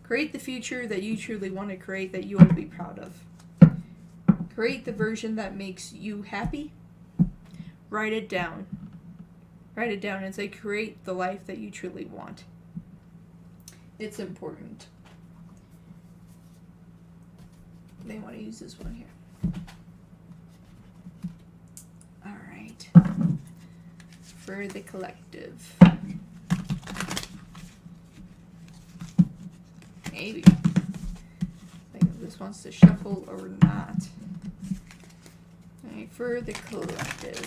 Create the future that you truly want to create, that you want to be proud of. Create the version that makes you happy. Write it down. Write it down and say, create the life that you truly want. It's important. They want to use this one here. Alright. For the collective. Maybe. Like if this wants to shuffle or not. Alright, for the collective.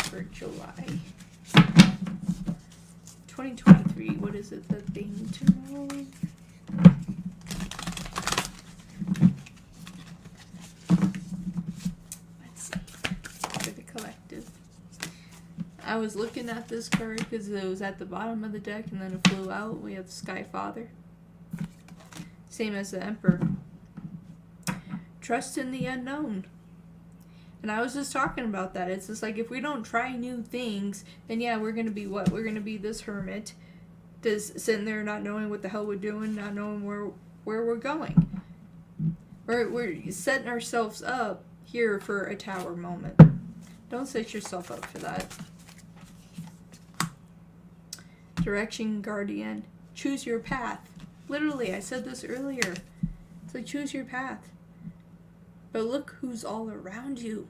For July 2023. What is it that they need to know? I was looking at this card because it was at the bottom of the deck and then it flew out. We have the Sky Father. Same as the Emperor. Trust in the unknown. And I was just talking about that. It's just like if we don't try new things, then yeah, we're going to be what? We're going to be this hermit. Just sitting there not knowing what the hell we're doing, not knowing where we're going. We're setting ourselves up here for a tower moment. Don't set yourself up for that. Direction Guardian. Choose your path. Literally, I said this earlier. It's like choose your path. But look who's all around you.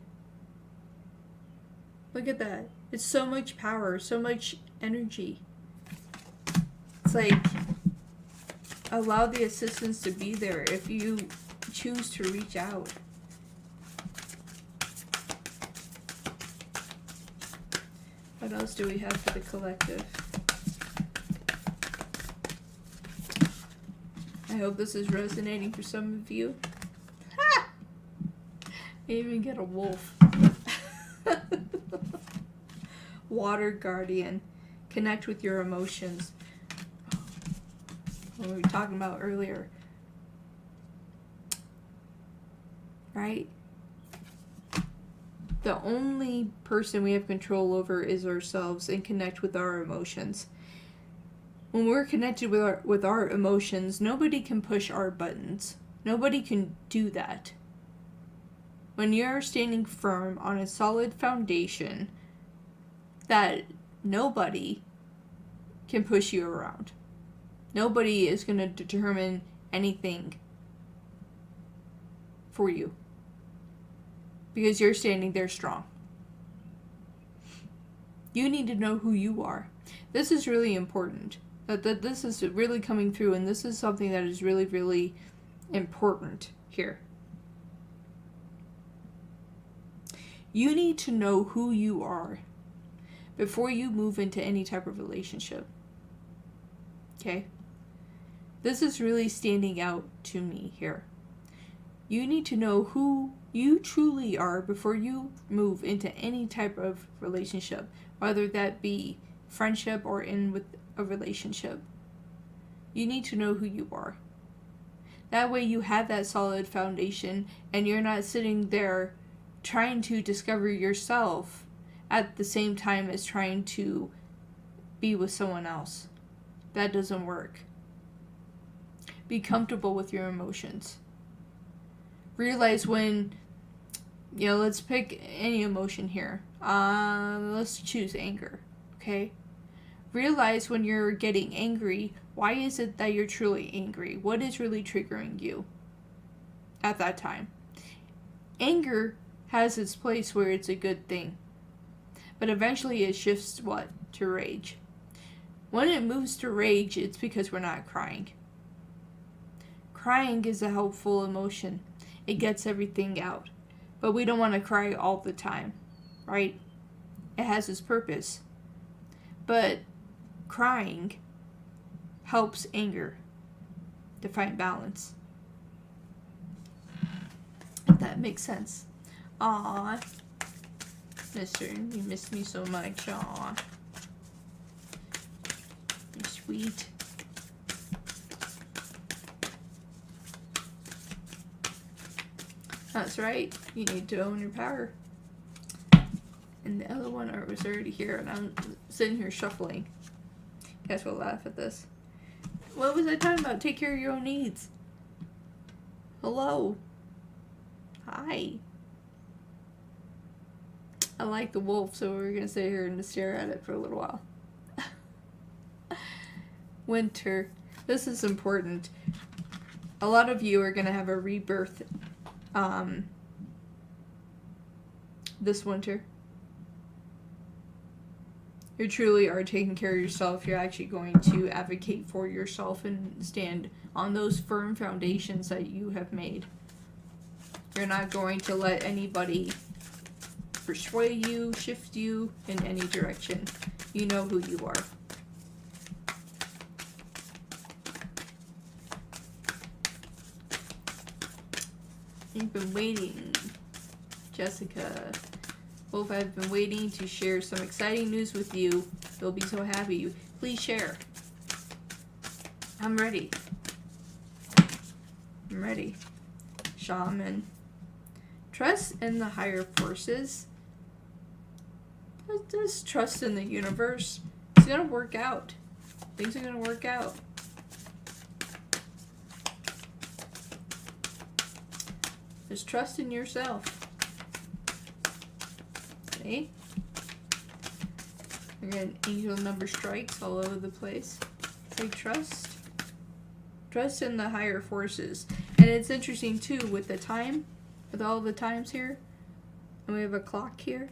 Look at that. It's so much power, so much energy. It's like allow the assistance to be there if you choose to reach out. What else do we have for the collective? I hope this is resonating for some of you. Ha! I even get a wolf. Water Guardian. Connect with your emotions. What we were talking about earlier. Right? The only person we have control over is ourselves, and connect with our emotions. When we're connected with our emotions, nobody can push our buttons. Nobody can do that. When you're standing firm on a solid foundation, that nobody can push you around. Nobody is going to determine anything for you. Because you're standing there strong. You need to know who you are. This is really important. That this is really coming through, and this is something that is really, really important here. You need to know who you are before you move into any type of relationship. Okay? This is really standing out to me here. You need to know who you truly are before you move into any type of relationship, whether that be friendship or in with a relationship. You need to know who you are. That way you have that solid foundation and you're not sitting there trying to discover yourself at the same time as trying to be with someone else. That doesn't work. Be comfortable with your emotions. Realize when, let's pick any emotion here. Let's choose anger, okay? Realize when you're getting angry, why is it that you're truly angry? What is really triggering you at that time? Anger has its place where it's a good thing. But eventually it shifts what? To rage. When it moves to rage, it's because we're not crying. Crying is a helpful emotion. It gets everything out. But we don't want to cry all the time, right? It has its purpose. But crying helps anger to find balance. If that makes sense. Aw, mister, you missed me so much. Aw. You're sweet. That's right. You need to own your power. And the other one was already here, and I'm sitting here shuffling. You guys will laugh at this. What was I talking about? Take care of your own needs. Hello. Hi. I like the wolf, so we're gonna sit here and stare at it for a little while. Winter. This is important. A lot of you are gonna have a rebirth this winter. You truly are taking care of yourself. You're actually going to advocate for yourself and stand on those firm foundations that you have made. You're not going to let anybody persuade you, shift you in any direction. You know who you are. You've been waiting, Jessica. Wolf, I've been waiting to share some exciting news with you. You'll be so happy. Please share. I'm ready. I'm ready. Shaman. Trust in the higher forces. Just trust in the universe. It's gonna work out. Things are gonna work out. Just trust in yourself. Okay? We're getting angel number strikes all over the place. Say trust. Trust in the higher forces. And it's interesting too with the time, with all the times here. And we have a clock here.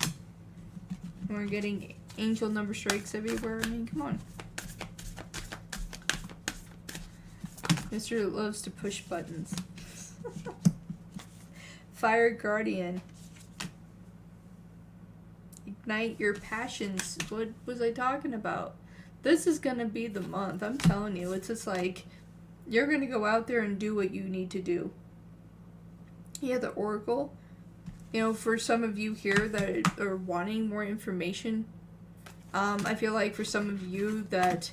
And we're getting angel number strikes everywhere. I mean, come on. Mr. loves to push buttons. Fire Guardian. Ignite your passions. What was I talking about? This is going to be the month. I'm telling you. It's just like, you're going to go out there and do what you need to do. Yeah, the Oracle. You know, for some of you here that are wanting more information, I feel like for some of you that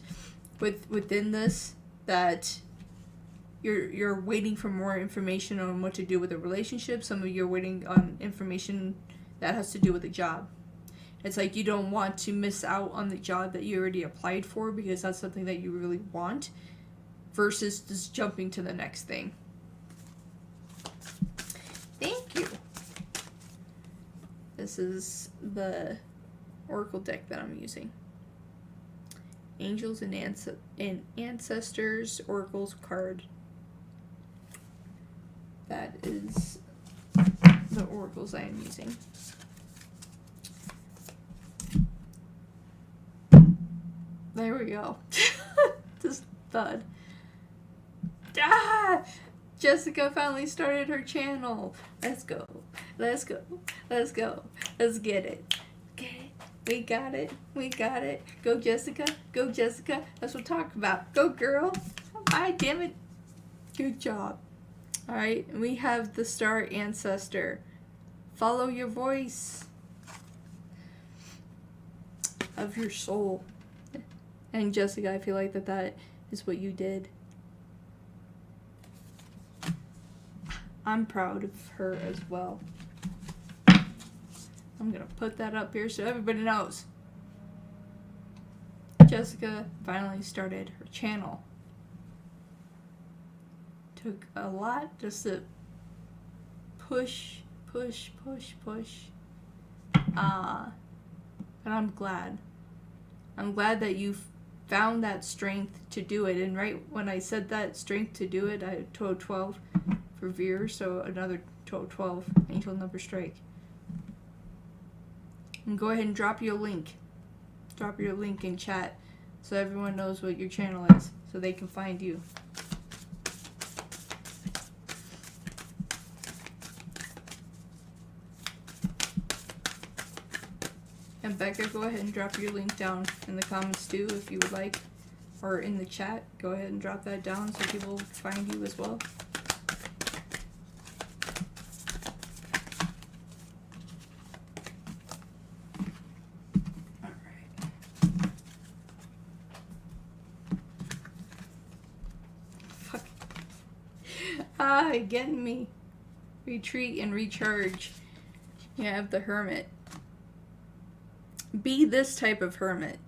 within this, that you're waiting for more information on what to do with a relationship. Some of you are waiting on information that has to do with a job. It's like you don't want to miss out on the job that you already applied for because that's something that you really want, versus just jumping to the next thing. Thank you. This is the Oracle deck that I'm using. Angels and Ancestors Oracle's card. That is the oracles I am using. There we go. Just thud. Ah! Jessica finally started her channel. Let's go. Let's go. Let's go. Let's get it. Okay. We got it. We got it. Go Jessica. Go Jessica. That's what I'm talking about. Go girl. Bye, damn it. Good job. Alright, and we have the Star Ancestor. Follow your voice of your soul. And Jessica, I feel like that is what you did. I'm proud of her as well. I'm gonna put that up here so everybody knows. Jessica finally started her channel. Took a lot just to push. But I'm glad. I'm glad that you found that strength to do it. And right when I said that strength to do it, I had 12 for Veer, so another 12 angel number strike. And go ahead and drop your link. Drop your link in chat so everyone knows what your channel is, so they can find you. And Becca, go ahead and drop your link down in the comments too if you would like, or in the chat. Go ahead and drop that down so people find you as well. Getting me. Retreat and recharge. You have the Hermit. Be this type of hermit.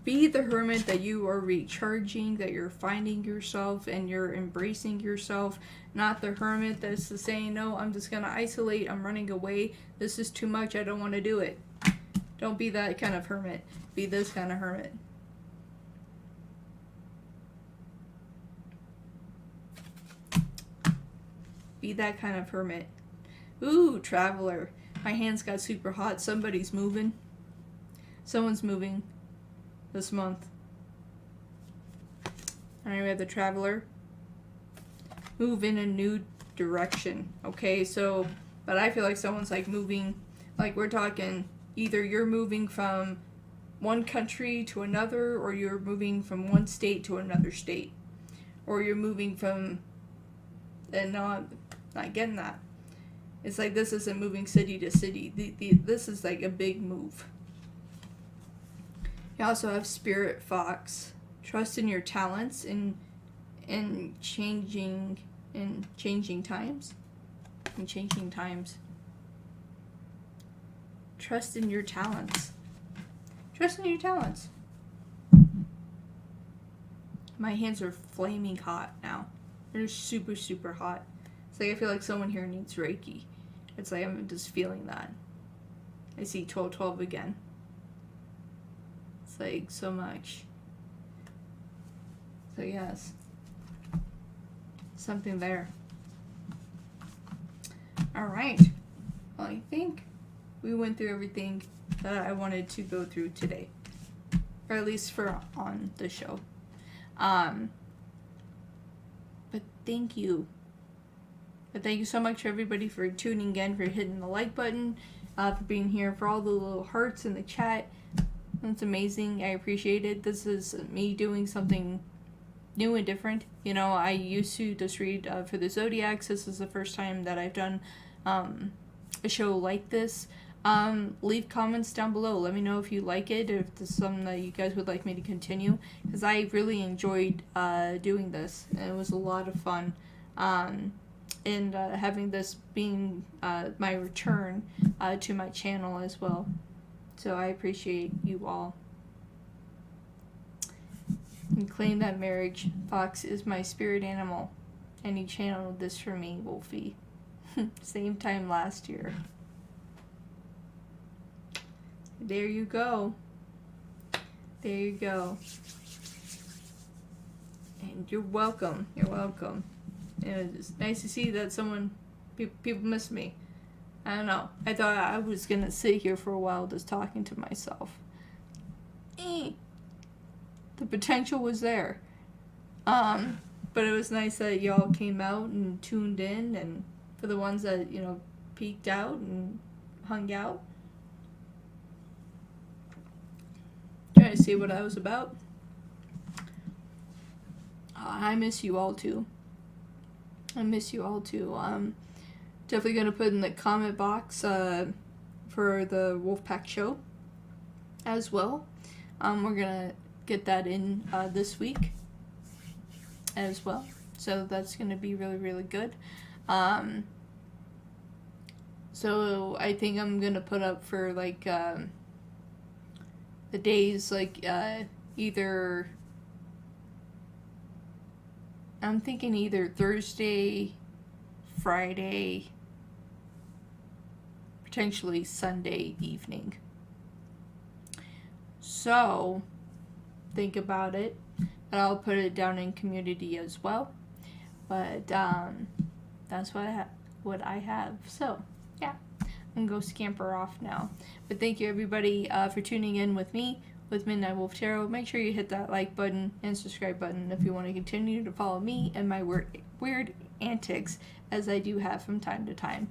Be the hermit that you are recharging, that you're finding yourself and you're embracing yourself. Not the hermit that's saying, no, I'm just going to isolate, I'm running away, this is too much, I don't want to do it. Don't be that kind of hermit. Be this kind of hermit. Be that kind of hermit. Ooh, Traveler. My hands got super hot. Somebody's moving. Someone's moving this month. Alright, we have the Traveler. Move in a new direction. Okay, so, but I feel like someone's like moving, like we're talking, either you're moving from one country to another, or you're moving from one state to another state. Or you're moving from, and no, I'm not getting that. It's like this isn't moving city to city. This is like a big move. You also have Spirit Fox. Trust in your talents in changing times. In changing times. Trust in your talents. Trust in your talents. My hands are flaming hot now. They're super, super hot. It's like I feel like someone here needs Reiki. It's like I'm just feeling that. I see 12 again. It's like so much. So yes. Something there. Alright. Well, I think we went through everything that I wanted to go through today. Or at least for on the show. But thank you. But thank you so much for everybody for tuning in, for hitting the like button, for being here, for all the little hearts in the chat. That's amazing. I appreciate it. This is me doing something new and different. You know, I used to just read for the Zodiacs. This is the first time that I've done a show like this. Leave comments down below. Let me know if you like it, if this is something that you guys would like me to continue, because I really enjoyed doing this. It was a lot of fun. And having this being my return to my channel as well. So I appreciate you all. And claim that marriage. Fox is my spirit animal. And you channeled this for me, Wolfie. Same time last year. There you go. There you go. And you're welcome. You're welcome. And it's nice to see that people miss me. I don't know. I thought I was going to sit here for a while just talking to myself. The potential was there. But it was nice that y'all came out and tuned in, and for the ones that, you know, peeked out and hung out. Trying to see what I was about. I miss you all too. I miss you all too. Definitely gonna put in the comment box for the Wolfpack show as well. We're gonna get that in this week as well, so that's gonna be really, really good. So I think I'm gonna put up for like the days like either, I'm thinking either Thursday, Friday, potentially Sunday evening. So think about it, and I'll put it down in community as well. But that's what I have. So yeah, I'm gonna go scamper off now. But thank you everybody for tuning in with me with Midnight Wolf Tarot. Make sure you hit that like button and subscribe button if you want to continue to follow me and my weird antics as I do have from time to time.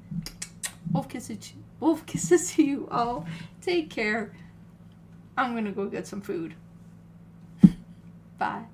Wolf kisses to you all. Take care. I'm gonna go get some food. Bye.